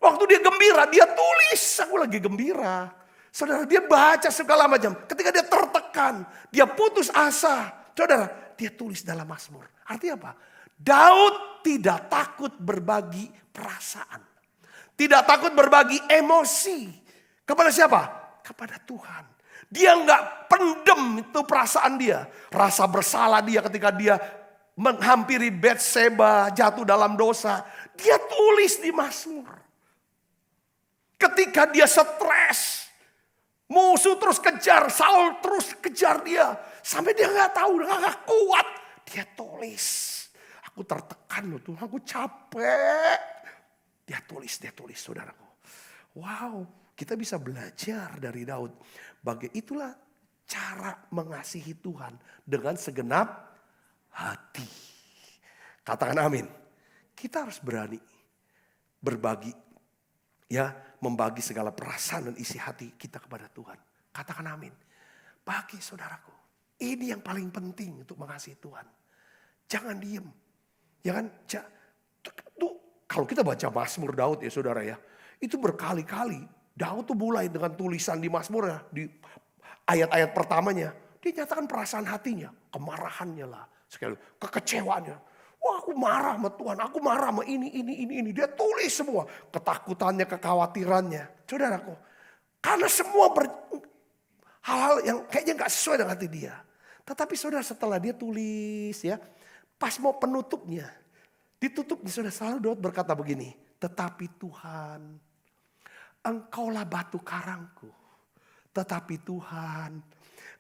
Waktu dia gembira, dia tulis, aku lagi gembira. Saudara, dia baca segala macam. Ketika dia tertekan, dia putus asa. Saudara, dia tulis dalam Mazmur. Artinya apa? Daud tidak takut berbagi perasaan. Tidak takut berbagi emosi. Kepada siapa? Kepada Tuhan. Dia nggak pendem itu perasaan dia. Rasa bersalah dia ketika dia menghampiri Batseba, jatuh dalam dosa. Dia tulis di Mazmur. Ketika dia stres, musuh terus kejar, Saul terus kejar dia. Sampai dia nggak tahu, nggak kuat. Dia tulis. Aku tertekan loh Tuhan, aku capek. Dia tulis saudaraku. Wow, kita bisa belajar dari Daud. Itulah cara mengasihi Tuhan dengan segenap hati. Katakan amin. Kita harus berani berbagi. Ya, membagi segala perasaan dan isi hati kita kepada Tuhan. Katakan amin. Bagi saudaraku. Ini yang paling penting untuk mengasihi Tuhan. Jangan diem. Ya kan? Kalau kita baca Mazmur Daud ya saudara ya. Itu berkali-kali Daud tuh mulai dengan tulisan di Mazmur ya. Di ayat-ayat pertamanya. Dia nyatakan perasaan hatinya. Kemarahannya lah. Sekali, kekecewaannya. Wah, aku marah sama Tuhan, aku marah sama ini. Dia tulis semua. Ketakutannya, kekhawatirannya. Saudaraku, karena semua hal-hal yang kayaknya gak sesuai dengan hati dia. Tetapi saudara setelah dia tulis ya, pas mau penutupnya. Ditutupnya saudara selalu Daud berkata begini. Tetapi Tuhan, Engkaulah batu karangku. Tetapi Tuhan,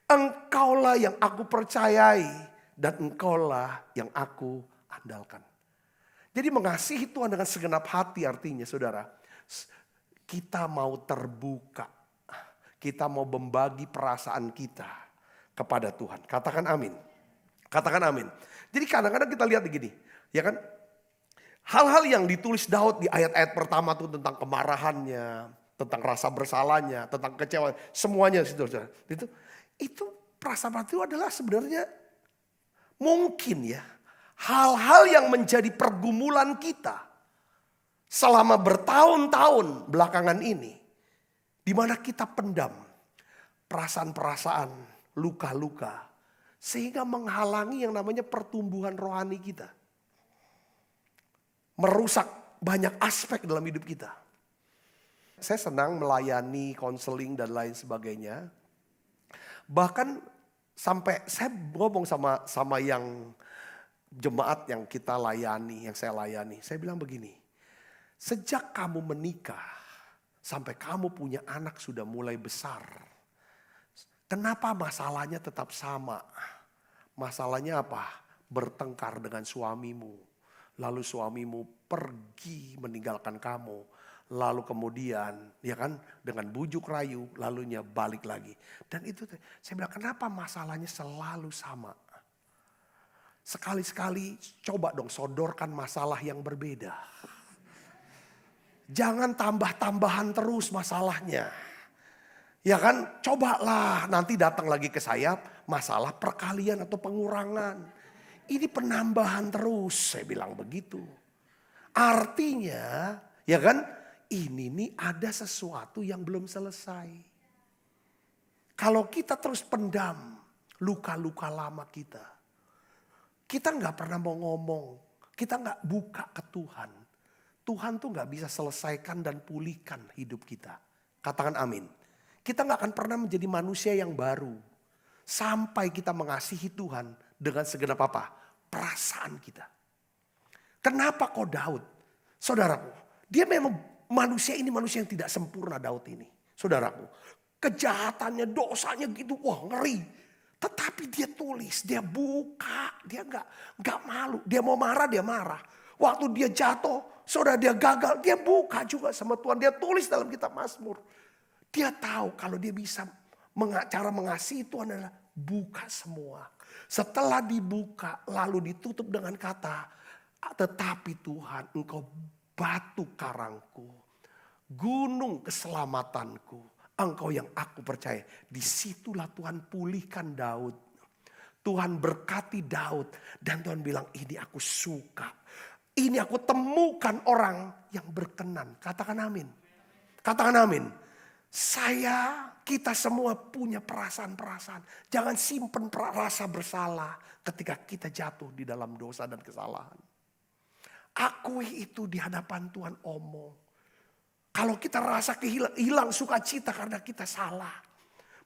Engkaulah yang aku percayai. Dan Engkaulah yang aku andalkan. Jadi mengasihi Tuhan dengan segenap hati artinya saudara. Kita mau terbuka. Kita mau membagi perasaan kita kepada Tuhan. Katakan amin. Katakan amin. Jadi kadang-kadang kita lihat begini. Ya kan? Hal-hal yang ditulis Daud di ayat-ayat pertama itu tentang kemarahannya. Tentang rasa bersalahnya. Tentang kecewa. Semuanya saudara. Itu perasaan itu adalah sebenarnya mungkin ya. Hal-hal yang menjadi pergumulan kita selama bertahun-tahun belakangan ini. Di mana kita pendam perasaan-perasaan, luka-luka. Sehingga menghalangi yang namanya pertumbuhan rohani kita. Merusak banyak aspek dalam hidup kita. Saya senang melayani konseling dan lain sebagainya. Bahkan sampai saya ngomong sama yang jemaat yang kita layani, yang saya layani. Saya bilang begini, sejak kamu menikah, sampai kamu punya anak sudah mulai besar. Kenapa masalahnya tetap sama? Masalahnya apa? Bertengkar dengan suamimu. Lalu suamimu pergi meninggalkan kamu. Lalu kemudian ya kan dengan bujuk rayu lalunya balik lagi. Dan itu saya bilang kenapa masalahnya selalu sama? Sekali-sekali coba dong sodorkan masalah yang berbeda. Jangan tambah-tambahan terus masalahnya. Ya kan, cobalah nanti datang lagi ke saya masalah perkalian atau pengurangan. Ini penambahan terus, saya bilang begitu. Artinya, ya kan, ini nih ada sesuatu yang belum selesai. Kalau kita terus pendam luka-luka lama kita. Kita gak pernah mau ngomong, kita gak buka ke Tuhan. Tuhan tuh gak bisa selesaikan dan pulihkan hidup kita. Katakan amin. Kita gak akan pernah menjadi manusia yang baru. Sampai kita mengasihi Tuhan dengan segenap apa? Perasaan kita. Kenapa kok Daud? Saudaraku, dia memang manusia yang tidak sempurna Daud ini. Saudaraku, kejahatannya, dosanya gitu, wah ngeri. Tetapi dia tulis, dia buka, dia nggak malu. Dia mau marah, dia marah. Waktu dia jatuh, saudara dia gagal, dia buka juga sama Tuhan. Dia tulis dalam kitab Mazmur. Dia tahu kalau dia bisa cara mengasihi Tuhan adalah buka semua. Setelah dibuka lalu ditutup dengan kata, tetapi Tuhan engkau batu karangku, gunung keselamatanku, engkau yang aku percaya. Disitulah Tuhan pulihkan Daud. Tuhan berkati Daud dan Tuhan bilang ini aku suka. Ini aku temukan orang yang berkenan. Katakan amin. Katakan amin. Kita semua punya perasaan-perasaan. Jangan simpen rasa bersalah ketika kita jatuh di dalam dosa dan kesalahan. Akui itu di hadapan Tuhan, omong. Kalau kita rasa hilang sukacita karena kita salah.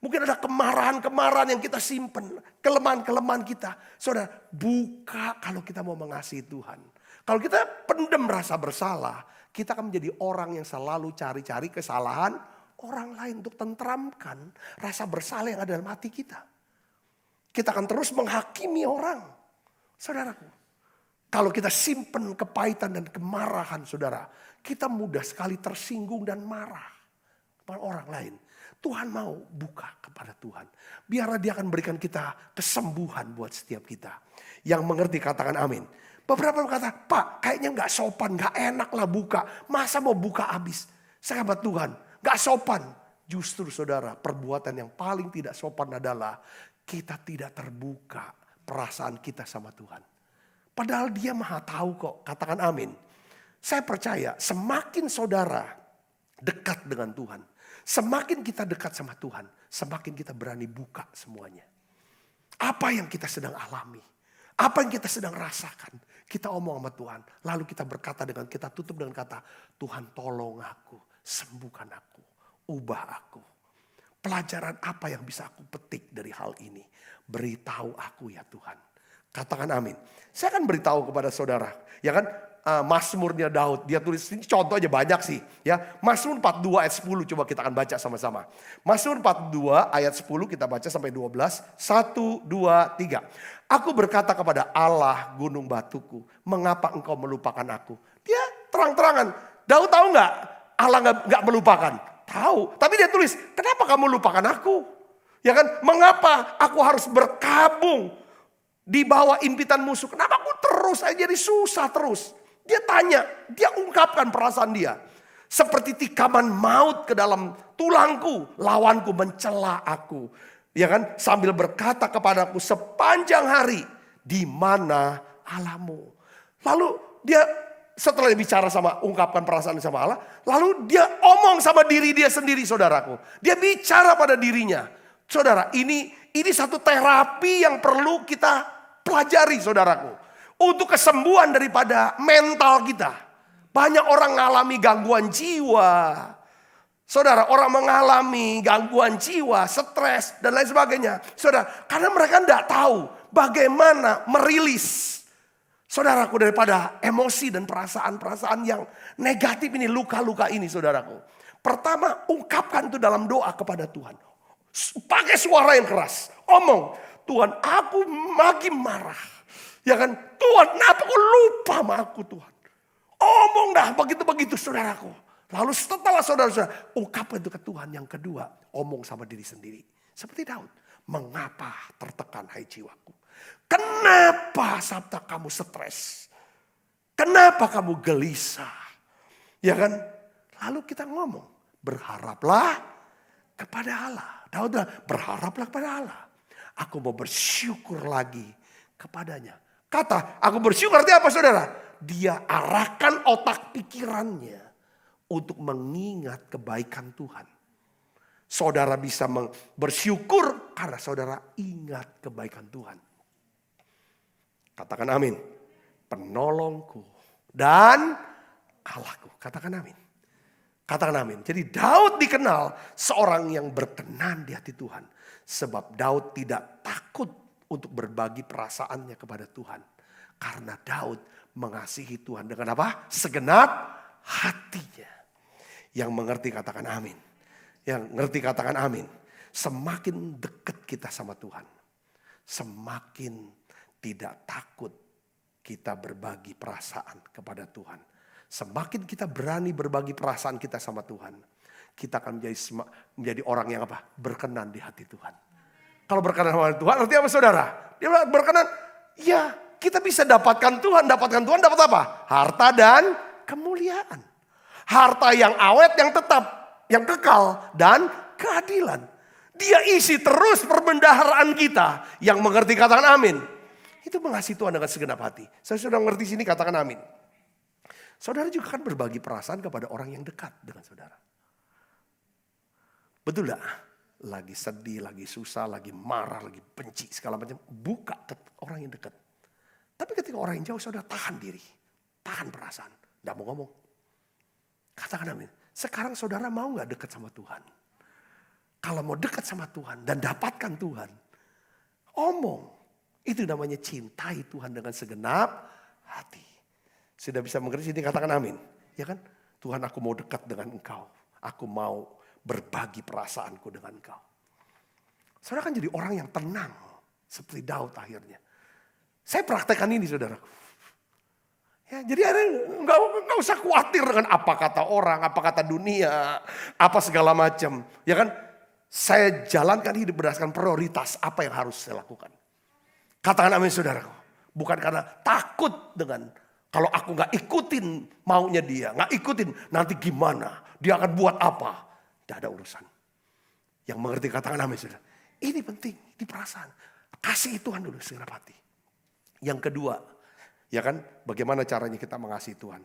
Mungkin ada kemarahan-kemarahan yang kita simpen. Kelemahan-kelemahan kita. Saudara, buka kalau kita mau mengasihi Tuhan. Kalau kita pendem rasa bersalah, kita akan menjadi orang yang selalu cari-cari kesalahan orang lain untuk tentramkan rasa bersalah yang ada dalam hati kita. Kita akan terus menghakimi orang. Saudaraku, kalau kita simpen kepahitan dan kemarahan saudara, kita mudah sekali tersinggung dan marah kepada orang lain. Tuhan mau buka kepada Tuhan. Biarlah dia akan berikan kita kesembuhan buat setiap kita. Yang mengerti katakan amin. Beberapa orang kata, Pak kayaknya gak sopan, gak enak lah buka. Masa mau buka habis? Sahabat Tuhan, gak sopan. Justru saudara, perbuatan yang paling tidak sopan adalah kita tidak terbuka perasaan kita sama Tuhan. Padahal dia maha tahu kok, katakan amin. Saya percaya semakin saudara dekat dengan Tuhan. Semakin kita dekat sama Tuhan, semakin kita berani buka semuanya. Apa yang kita sedang alami, apa yang kita sedang rasakan, kita omong sama Tuhan. Lalu kita berkata kita tutup dengan kata, Tuhan tolong aku, sembuhkan aku, ubah aku. Pelajaran apa yang bisa aku petik dari hal ini? Beritahu aku ya Tuhan. Katakan amin. Saya akan beritahu kepada saudara, ya kan? Mazmurnya Daud, dia tulis ini contoh aja banyak sih, ya. Mazmur 42 ayat 10 coba kita akan baca sama-sama. Mazmur 42 ayat 10 kita baca sampai 12. 1 2 3. Aku berkata kepada Allah gunung batuku, mengapa engkau melupakan aku? Dia terang-terangan. Daud tahu nggak? Allah nggak melupakan. Tahu, tapi dia tulis, kenapa kamu lupakan aku? Ya kan? Mengapa aku harus berkabung di bawah impitan musuh? Kenapa aku terus aja jadi susah terus? Dia tanya, dia ungkapkan perasaan dia. Seperti tikaman maut ke dalam tulangku, lawanku mencela aku. Ya kan? Sambil berkata kepadaku sepanjang hari, di mana Allahmu? Lalu dia setelah dia bicara sama, ungkapkan perasaan sama Allah, lalu dia omong sama diri dia sendiri saudaraku. Dia bicara pada dirinya. Saudara, ini satu terapi yang perlu kita pelajari saudaraku. Untuk kesembuhan daripada mental kita. Banyak orang mengalami gangguan jiwa. Saudara, orang mengalami gangguan jiwa, stres dan lain sebagainya. Saudara, karena mereka tidak tahu bagaimana merilis. Saudaraku, daripada emosi dan perasaan-perasaan yang negatif ini, luka-luka ini saudaraku. Pertama, ungkapkan itu dalam doa kepada Tuhan. Pakai suara yang keras. Omong, Tuhan aku makin marah. Ya kan, Tuhan kenapa kau lupa sama aku Tuhan. Omong dah begitu-begitu saudaraku. Lalu setelah saudara-saudara ungkapkan itu ke Tuhan. Yang kedua, omong sama diri sendiri. Seperti Daud. Mengapa tertekan hai jiwaku? Kenapa sabda kamu stres? Kenapa kamu gelisah? Ya kan, lalu kita ngomong. Berharaplah kepada Allah. Daud bilang, berharaplah kepada Allah. Aku mau bersyukur lagi kepadanya. Kata, aku bersyukur artinya apa saudara? Dia arahkan otak pikirannya untuk mengingat kebaikan Tuhan. Saudara bisa bersyukur karena saudara ingat kebaikan Tuhan. Katakan amin. Penolongku dan Allahku. Katakan amin. Katakan amin. Jadi Daud dikenal seorang yang berkenan di hati Tuhan. Sebab Daud tidak takut untuk berbagi perasaannya kepada Tuhan. Karena Daud mengasihi Tuhan dengan apa? Segenap hatinya. Yang mengerti katakan amin. Yang ngerti katakan amin. Semakin dekat kita sama Tuhan, semakin tidak takut kita berbagi perasaan kepada Tuhan. Semakin kita berani berbagi perasaan kita sama Tuhan, kita akan menjadi orang yang apa? Berkenan di hati Tuhan. Kalau berkenan sama Tuhan, artinya apa saudara? Dia berkenan, ya kita bisa dapatkan Tuhan dapat apa? Harta dan kemuliaan. Harta yang awet, yang tetap, yang kekal, dan keadilan. Dia isi terus perbendaharaan kita. Yang mengerti katakan amin. Itu mengasihi Tuhan dengan segenap hati. Saya sudah mengerti sini katakan amin. Saudara juga kan berbagi perasaan kepada orang yang dekat dengan saudara. Betul gak? Lagi sedih, lagi susah, lagi marah, lagi benci segala macam. Buka ke orang yang dekat. Tapi ketika orang yang jauh saudara tahan diri. Tahan perasaan. Gak mau ngomong. Katakan amin. Sekarang saudara mau gak dekat sama Tuhan? Kalau mau dekat sama Tuhan dan dapatkan Tuhan. Omong. Itu namanya cintai Tuhan dengan segenap hati. Sudah bisa mengerti sini katakan amin. Ya kan? Tuhan aku mau dekat dengan Engkau. Aku mau berbagi perasaanku dengan Engkau. Saudara kan jadi orang yang tenang. Seperti Daud akhirnya. Saya praktekkan ini saudaraku. Ya, jadi nggak usah khawatir dengan apa kata orang, apa kata dunia, apa segala macam. Ya kan? Saya jalankan hidup berdasarkan prioritas apa yang harus saya lakukan. Katakan amin saudaraku. Bukan karena takut dengan kalau aku nggak ikutin maunya dia, nggak ikutin nanti gimana, dia akan buat apa. Tidak ada urusan. Yang mengerti katakan amin saudara. Ini penting, ini perasaan. Kasih Tuhan dulu segenap hati. Yang kedua, ya kan, bagaimana caranya kita mengasihi Tuhan?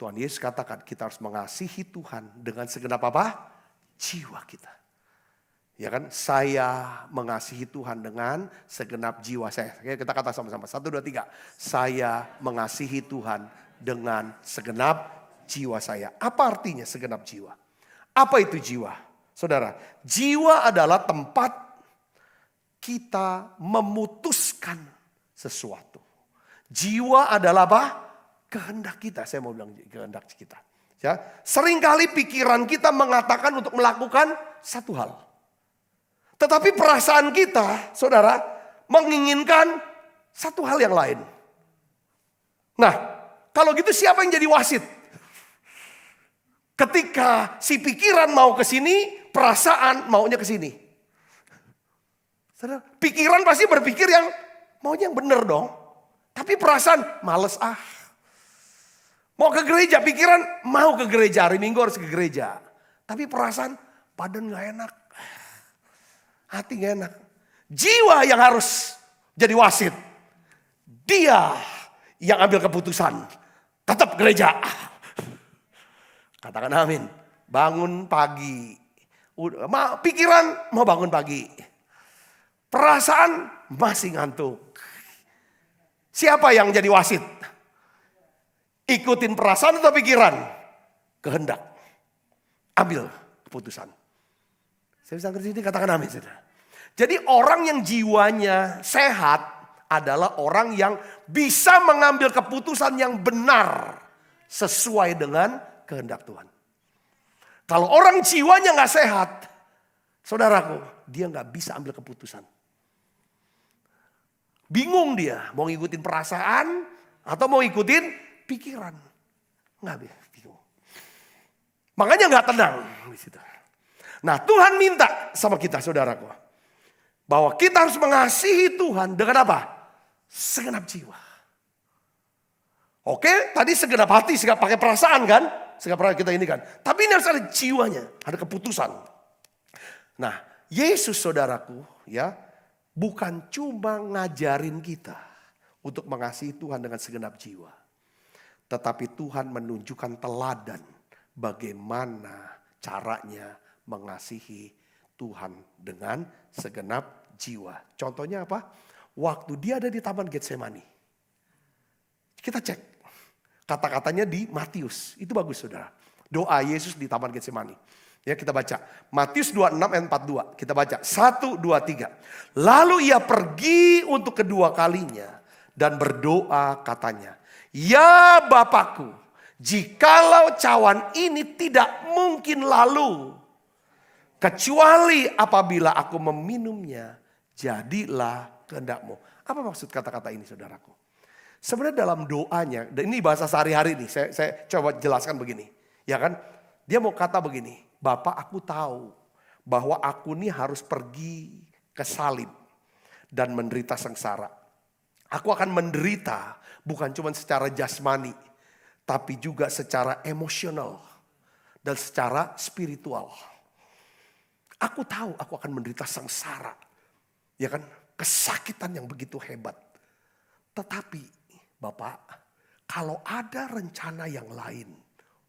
Tuhan Yesus katakan kita harus mengasihi Tuhan dengan segenap apa? Jiwa kita. Ya kan, saya mengasihi Tuhan dengan segenap jiwa saya. Kita kata sama-sama, 1, 2, 3. Saya mengasihi Tuhan dengan segenap jiwa saya. Apa artinya segenap jiwa? Apa itu jiwa? Saudara, jiwa adalah tempat kita memutuskan sesuatu. Jiwa adalah apa? Kehendak kita. Saya mau bilang kehendak kita. Ya, seringkali pikiran kita mengatakan untuk melakukan satu hal. Tetapi perasaan kita, saudara, menginginkan satu hal yang lain. Nah, kalau gitu siapa yang jadi wasit? Ketika si pikiran mau ke sini, perasaan maunya ke sini. Saudara, pikiran pasti berpikir yang maunya yang benar dong. Tapi perasaan males Mau ke gereja, pikiran mau ke gereja, hari Minggu harus ke gereja. Tapi perasaan badan gak enak. Hati gak enak. Jiwa yang harus jadi wasit. Dia yang ambil keputusan. Tetap gereja. Katakan amin. Bangun pagi. Pikiran mau bangun pagi. Perasaan masih ngantuk. Siapa yang jadi wasit? Ikutin perasaan atau pikiran? Kehendak. Ambil keputusan. Saya bisa ngerti ini, katakan amin. Jadi orang yang jiwanya sehat adalah orang yang bisa mengambil keputusan yang benar sesuai dengan kehendak Tuhan. Kalau orang jiwanya gak sehat, saudaraku, dia gak bisa ambil keputusan. Bingung dia, mau ngikutin perasaan atau mau ngikutin pikiran. Nggak bingung. Makanya nggak tenang. Nah, Tuhan minta sama kita saudaraku. Bahwa kita harus mengasihi Tuhan dengan apa? Segenap jiwa. Oke, tadi segenap hati, segenap pakai perasaan kan? Segenap perasaan kita ini kan. Tapi ini harus ada jiwanya, ada keputusan. Nah, Yesus saudaraku ya, bukan cuma ngajarin kita untuk mengasihi Tuhan dengan segenap jiwa. Tetapi Tuhan menunjukkan teladan bagaimana caranya mengasihi Tuhan dengan segenap jiwa. Contohnya apa? Waktu dia ada di Taman Getsemani. Kita cek kata-katanya di Matius. Itu bagus saudara. Doa Yesus di Taman Getsemani. Ya, kita baca. Matius 26 ayat 42. Kita baca. 1, 2, 3. Lalu ia pergi untuk kedua kalinya dan berdoa katanya, "Ya Bapakku, jikalau cawan ini tidak mungkin lalu, kecuali apabila aku meminumnya, jadilah kehendak-Mu." Apa maksud kata-kata ini, saudaraku? Sebenarnya dalam doanya, dan ini bahasa sehari-hari nih, saya coba jelaskan begini. Ya kan, dia mau kata begini, "Bapak, aku tahu bahwa aku nih harus pergi ke salib dan menderita sengsara. Aku akan menderita bukan cuma secara jasmani, tapi juga secara emosional dan secara spiritual. Aku tahu aku akan menderita sengsara, ya kan, kesakitan yang begitu hebat. Tetapi Bapak, kalau ada rencana yang lain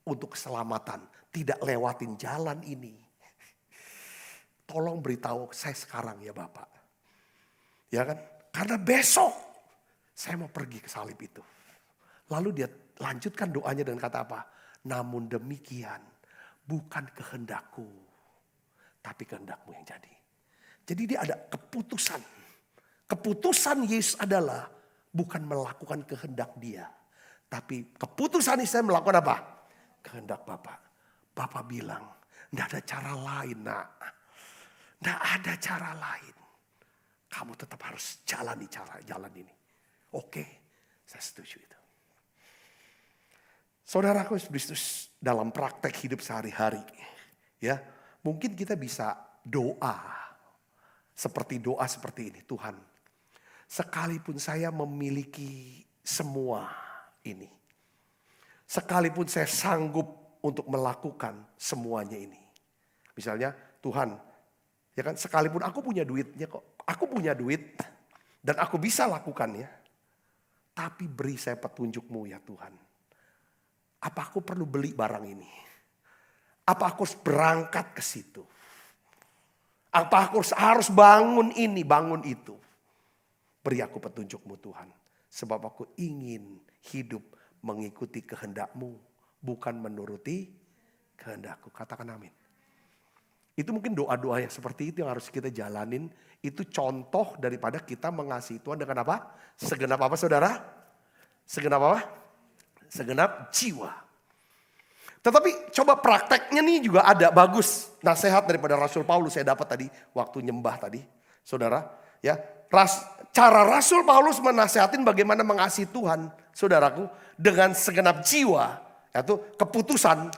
untuk keselamatan, tidak lewatin jalan ini, tolong beritahu saya sekarang ya Bapak." Ya kan? Karena besok saya mau pergi ke salib itu. Lalu dia lanjutkan doanya dengan kata apa? "Namun demikian, bukan kehendakku, tapi kehendak-Mu yang jadi." Jadi dia ada keputusan. Keputusan Yesus adalah bukan melakukan kehendak dia, tapi keputusan Yesus melakukan apa? Kehendak Bapak. Bapak bilang, "Tidak ada cara lain, Nak. Tidak ada cara lain. Kamu tetap harus jalani jalan ini." Oke, saya setuju itu. Saudaraku Kristus, dalam praktek hidup sehari-hari, ya, mungkin kita bisa doa seperti ini, "Tuhan, sekalipun saya memiliki semua ini, sekalipun saya sanggup untuk melakukan semuanya ini." Misalnya, "Tuhan, ya kan, sekalipun aku punya duitnya kok, aku punya duit dan aku bisa lakukannya, tapi beri saya petunjuk-Mu ya Tuhan. Apa aku perlu beli barang ini? Apa aku harus berangkat ke situ? Apa aku harus bangun ini, bangun itu? Beri aku petunjuk-Mu Tuhan. Sebab aku ingin hidup mengikuti kehendak-Mu, bukan menuruti kehendak-Ku." Katakan amin. Itu mungkin doa-doa yang seperti itu yang harus kita jalanin. Itu contoh daripada kita mengasihi Tuhan dengan apa? Segenap apa saudara? Segenap apa? Segenap jiwa. Tetapi coba prakteknya nih juga ada, bagus. Nasihat daripada Rasul Paulus saya dapat tadi waktu nyembah tadi. Saudara, ya. Cara Rasul Paulus menasihatin bagaimana mengasihi Tuhan, saudaraku, dengan segenap jiwa, yaitu keputusan,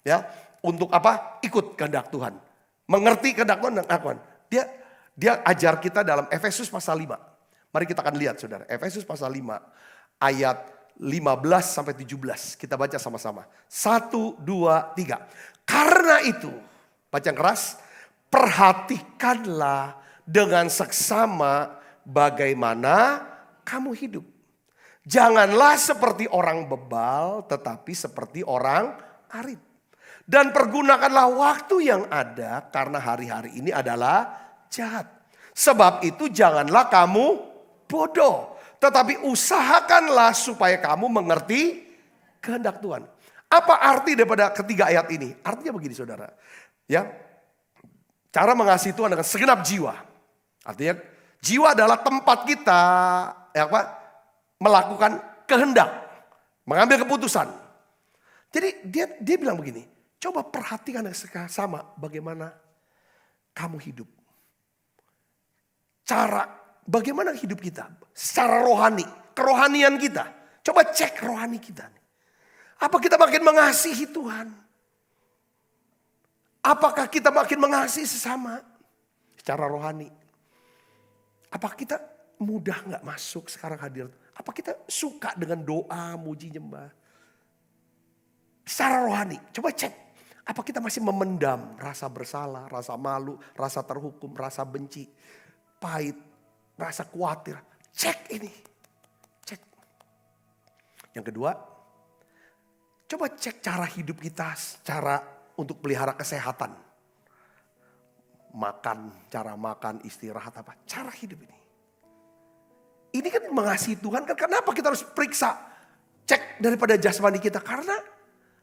ya, untuk apa? Ikut kehendak Tuhan, mengerti kehendak Tuhan dan lakukan. Dia ajar kita dalam Efesus pasal 5. Mari kita akan lihat saudara, Efesus pasal 5 ayat 15 sampai 17. Kita baca sama-sama. 1, 2, 3. "Karena itu," baca yang keras, "perhatikanlah dengan seksama bagaimana kamu hidup. Janganlah seperti orang bebal, tetapi seperti orang arif. Dan pergunakanlah waktu yang ada, karena hari-hari ini adalah jahat. Sebab itu janganlah kamu bodoh, tetapi usahakanlah supaya kamu mengerti kehendak Tuhan." Apa arti daripada ketiga ayat ini? Artinya begini saudara, ya, cara mengasihi Tuhan dengan segenap jiwa. Artinya jiwa adalah tempat kita, ya apa, melakukan kehendak, mengambil keputusan. Jadi dia bilang begini, coba perhatikan sama bagaimana kamu hidup. Bagaimana hidup kita secara rohani, kerohanian kita. Coba cek rohani kita. Apa kita makin mengasihi Tuhan? Apakah kita makin mengasihi sesama secara rohani? Apa kita mudah gak masuk sekarang hadir? Apa kita suka dengan doa, muji, nyembah? Secara rohani, coba cek. Apa kita masih memendam rasa bersalah, rasa malu, rasa terhukum, rasa benci, pahit, rasa khawatir. Cek ini. Cek. Yang kedua, coba cek cara hidup kita, cara untuk pelihara kesehatan. Makan, cara makan, istirahat apa. Cara hidup ini. Ini kan mengasihi Tuhan kan, kenapa kita harus periksa, cek daripada jasmani kita. Karena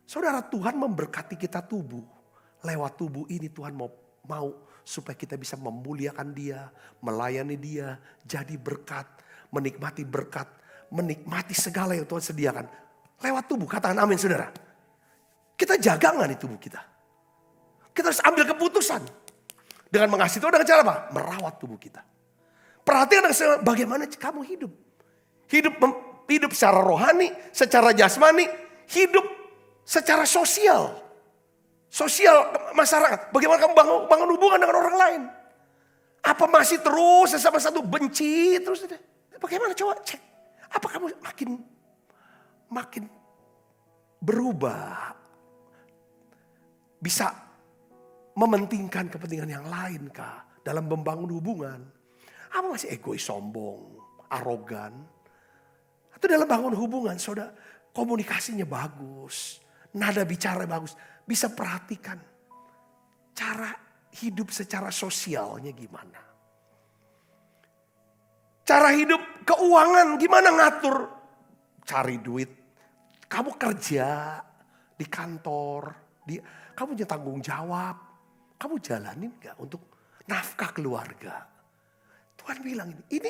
saudara, Tuhan memberkati kita tubuh, lewat tubuh ini Tuhan mau supaya kita bisa memuliakan Dia, melayani Dia, jadi berkat, menikmati segala yang Tuhan sediakan. Lewat tubuh, katakan amin saudara. Kita jaga nggak nih tubuh kita? Kita harus ambil keputusan. Dengan mengasihi Tuhan dengan cara apa? Merawat tubuh kita. Perhatikan bagaimana kamu hidup. Hidup secara rohani, secara jasmani, hidup secara sosial. Sosial masyarakat. Bagaimana kamu bangun hubungan dengan orang lain. Apa masih terus sama satu benci terus? Bagaimana coba cek. Apa kamu makin berubah. Bisa mementingkan kepentingan yang lain kah? Dalam membangun hubungan. Apa masih egois, sombong, arogan? Atau dalam bangun hubungan, saudara, komunikasinya bagus. Nada bicara bagus. Bisa perhatikan cara hidup secara sosialnya gimana. Cara hidup keuangan gimana ngatur. Cari duit. Kamu kerja di kantor. Kamu punya tanggung jawab. Kamu jalanin gak untuk nafkah keluarga. Tuhan bilang ini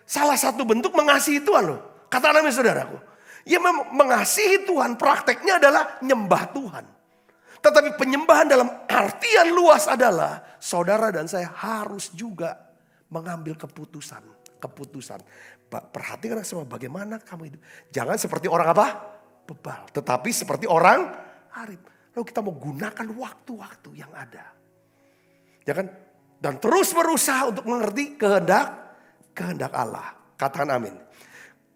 salah satu bentuk mengasihi Tuhan loh. Kata namanya saudaraku. Ya mengasihi Tuhan prakteknya adalah nyembah Tuhan. Tetapi penyembahan dalam artian luas adalah saudara dan saya harus juga mengambil keputusan. Perhatikan semua bagaimana kamu hidup. Jangan seperti orang apa? Bebal. Tetapi seperti orang arif. Lalu kita mau gunakan waktu-waktu yang ada. Ya kan? Dan terus berusaha untuk mengerti kehendak Allah. Katakan amin.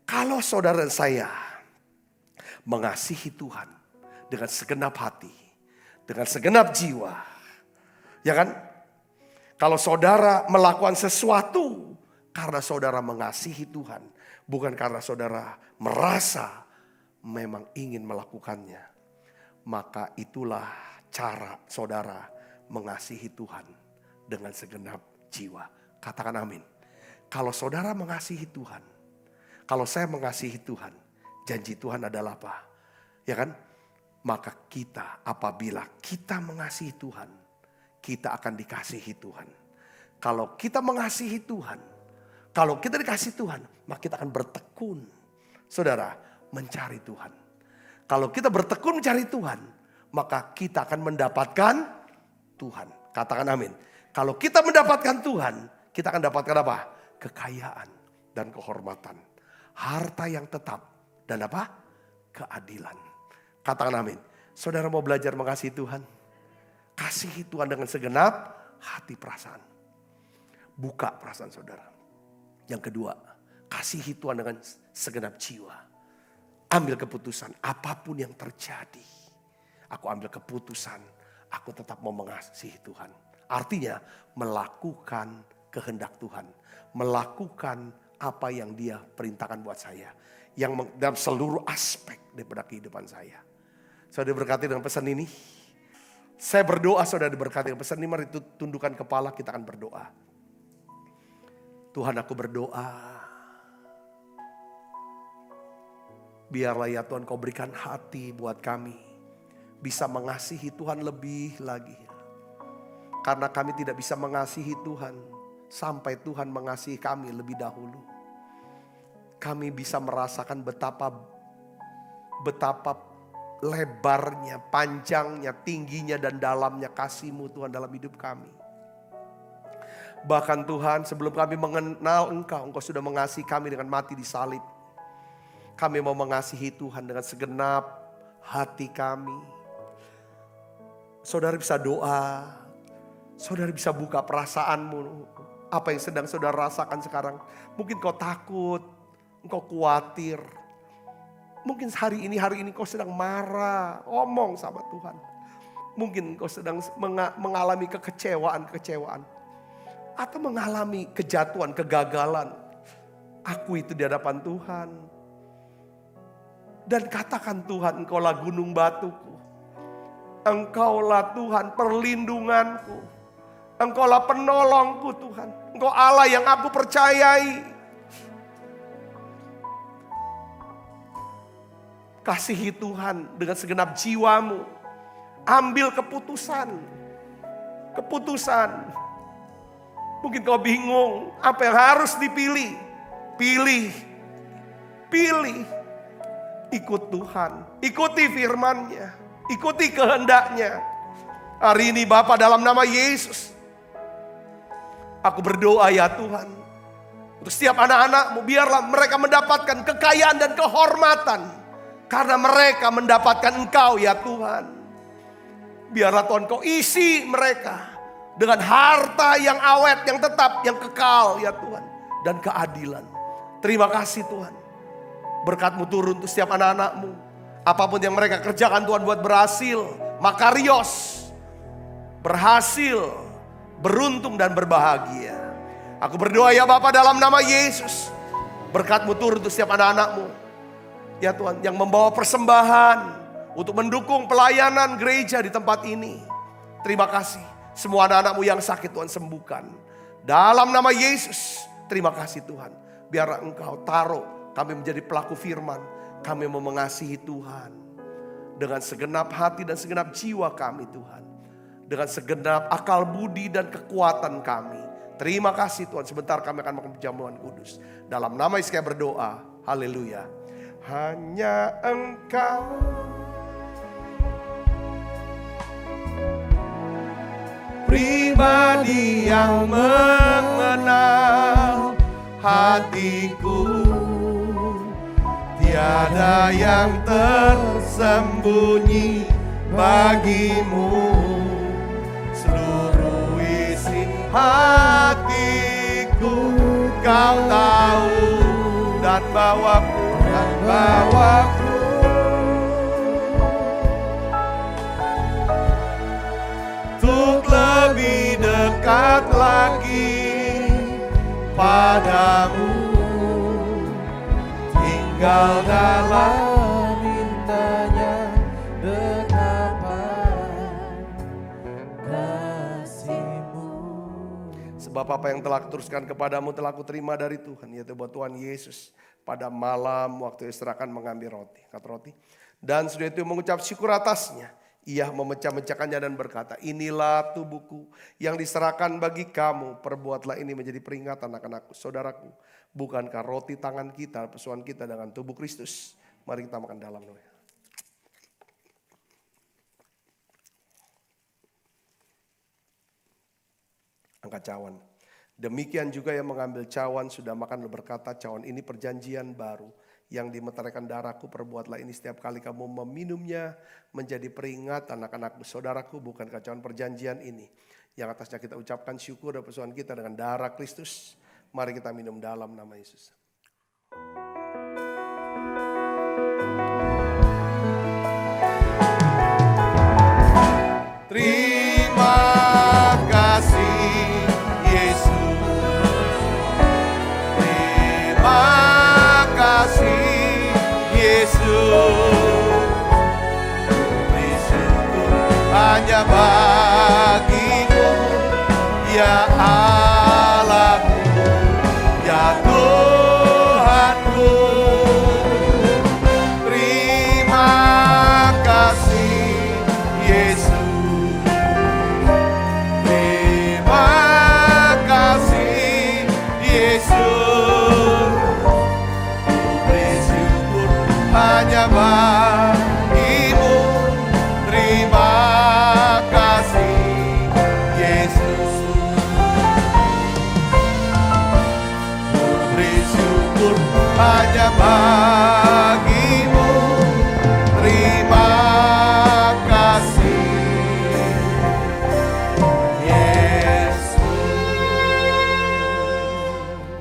Kalau saudara dan saya mengasihi Tuhan dengan segenap hati, dengan segenap jiwa. Ya kan? Kalau saudara melakukan sesuatu karena saudara mengasihi Tuhan. Bukan karena saudara merasa memang ingin melakukannya. Maka itulah cara saudara mengasihi Tuhan dengan segenap jiwa. Katakan amin. Kalau saudara mengasihi Tuhan. Kalau saya mengasihi Tuhan. Janji Tuhan adalah apa? Ya kan? Maka kita apabila kita mengasihi Tuhan, kita akan dikasihi Tuhan. Kalau kita mengasihi Tuhan, kalau kita dikasihi Tuhan, maka kita akan bertekun. Saudara, mencari Tuhan. Kalau kita bertekun mencari Tuhan, maka kita akan mendapatkan Tuhan. Katakan amin. Kalau kita mendapatkan Tuhan, kita akan dapatkan apa? Kekayaan dan kehormatan. Harta yang tetap dan apa? Keadilan. Katakan amin. Saudara mau belajar mengasihi Tuhan? Kasihi Tuhan dengan segenap hati perasaan. Buka perasaan saudara. Yang kedua, kasihi Tuhan dengan segenap jiwa. Ambil keputusan apapun yang terjadi. Aku ambil keputusan, aku tetap mau mengasihi Tuhan. Artinya melakukan kehendak Tuhan. Melakukan apa yang Dia perintahkan buat saya. Yang dalam seluruh aspek daripada kehidupan saya. Saudara diberkati dengan pesan ini. Saya berdoa saudara diberkati dengan pesan ini. Mari tundukkan kepala, kita akan berdoa. Tuhan, aku berdoa. Biarlah ya Tuhan kau berikan hati buat kami. Bisa mengasihi Tuhan lebih lagi. Karena kami tidak bisa mengasihi Tuhan sampai Tuhan mengasihi kami lebih dahulu. Kami bisa merasakan betapa lebarnya, panjangnya, tingginya dan dalamnya kasih-Mu Tuhan dalam hidup kami. Bahkan Tuhan sebelum kami mengenal Engkau sudah mengasihi kami dengan mati di salib. Kami mau mengasihi Tuhan dengan segenap hati kami. Saudara bisa doa, saudara bisa buka perasaanmu. Apa yang sedang saudara rasakan sekarang. Mungkin kau takut, engkau khawatir. Mungkin hari ini kau sedang marah, omong sama Tuhan. Mungkin kau sedang mengalami kekecewaan. Atau mengalami kejatuhan, kegagalan. Aku itu di hadapan Tuhan. Dan katakan Tuhan, Engkaulah gunung batuku. Engkaulah Tuhan perlindunganku. Engkaulah penolongku Tuhan. Engkau Allah yang aku percayai. Kasihi Tuhan dengan segenap jiwamu. Ambil keputusan. keputusan. Mungkin kau bingung apa yang harus dipilih. Pilih. Ikut Tuhan, ikuti firman-Nya, ikuti kehendak-Nya. Hari ini Bapa, dalam nama Yesus, aku berdoa ya Tuhan, untuk setiap anak-anak-Mu, biarlah mereka mendapatkan kekayaan dan kehormatan. Karena mereka mendapatkan Engkau ya Tuhan. Biarlah Tuhan Kau isi mereka dengan harta yang awet, yang tetap, yang kekal ya Tuhan. Dan keadilan. Terima kasih Tuhan. Berkat-Mu turun untuk setiap anak-anak-Mu. Apapun yang mereka kerjakan Tuhan buat berhasil. Makarios. Berhasil. Beruntung dan berbahagia. Aku berdoa ya Bapa dalam nama Yesus. Berkat-Mu turun untuk setiap anak-anak-Mu. Ya Tuhan, yang membawa persembahan untuk mendukung pelayanan gereja di tempat ini. Terima kasih. Semua anak-anak-Mu yang sakit Tuhan sembuhkan. Dalam nama Yesus. Terima kasih Tuhan. Biar Engkau taruh kami menjadi pelaku firman. Kami mau mengasihi Tuhan. Dengan segenap hati dan segenap jiwa kami Tuhan. Dengan segenap akal budi dan kekuatan kami. Terima kasih Tuhan. Sebentar kami akan melakukan perjamuan kudus. Dalam nama Yesus kami berdoa. Haleluya. Hanya Engkau pribadi yang mengenal hatiku. Tiada yang tersembunyi bagimu. Seluruh isi hatiku Kau tahu. Dan bawaku untuk lebih dekat lagi padamu. Tinggal dalam indahnya dekapan kasih-Mu. Sebab apa yang telah kuteruskan kepadamu telah kuterima dari Tuhan, yaitu bahwa Tuhan Yesus pada malam waktu istirahat mengambil roti, dan sudah itu mengucap syukur atasnya. Ia memecah-mecahkannya dan berkata, inilah tubuhku yang diserahkan bagi kamu. Perbuatlah ini menjadi peringatan anak-anakku, saudaraku. Bukankah roti tangan kita, persoalan kita dengan tubuh Kristus? Mari kita makan dalam doa. Angkat cawan. Demikian juga yang mengambil cawan sudah makan berkata, cawan ini perjanjian baru yang dimeteraikan darahku. Perbuatlah ini setiap kali kamu meminumnya menjadi peringatan anak-anakku, saudaraku. Bukankah cawan perjanjian ini yang atasnya kita ucapkan syukur dan persoalan kita dengan darah Kristus? Mari kita minum dalam nama Yesus. Terima kasih Yesus. Terima kasih Yesus. Bersyukur hanya bagimu ya Allahku, ya Tuhanku. Terima kasih Yesus. Terima kasih Yesus. Bersyukur hanya bagimu. Terima kasih Yesus. Bersyukur hanya bagimu. Terima kasih Yesus.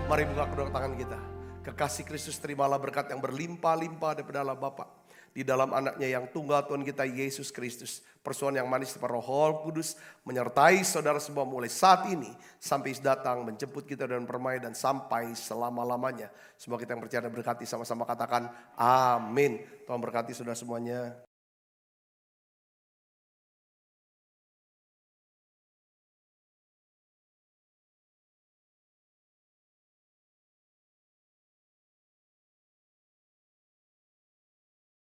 Mari buka kedua tangan kita. Kekasih Kristus, terimalah berkat yang berlimpah-limpah daripada Allah Bapa di dalam anaknya yang tunggal Tuhan kita Yesus Kristus. Persoalan yang manis daripada Roh Kudus menyertai saudara semua mulai saat ini sampai datang menjemput kita dan permai dan sampai selama-lamanya. Semua kita yang percaya dan berkati sama-sama katakan amin. Tuhan berkati saudara semuanya.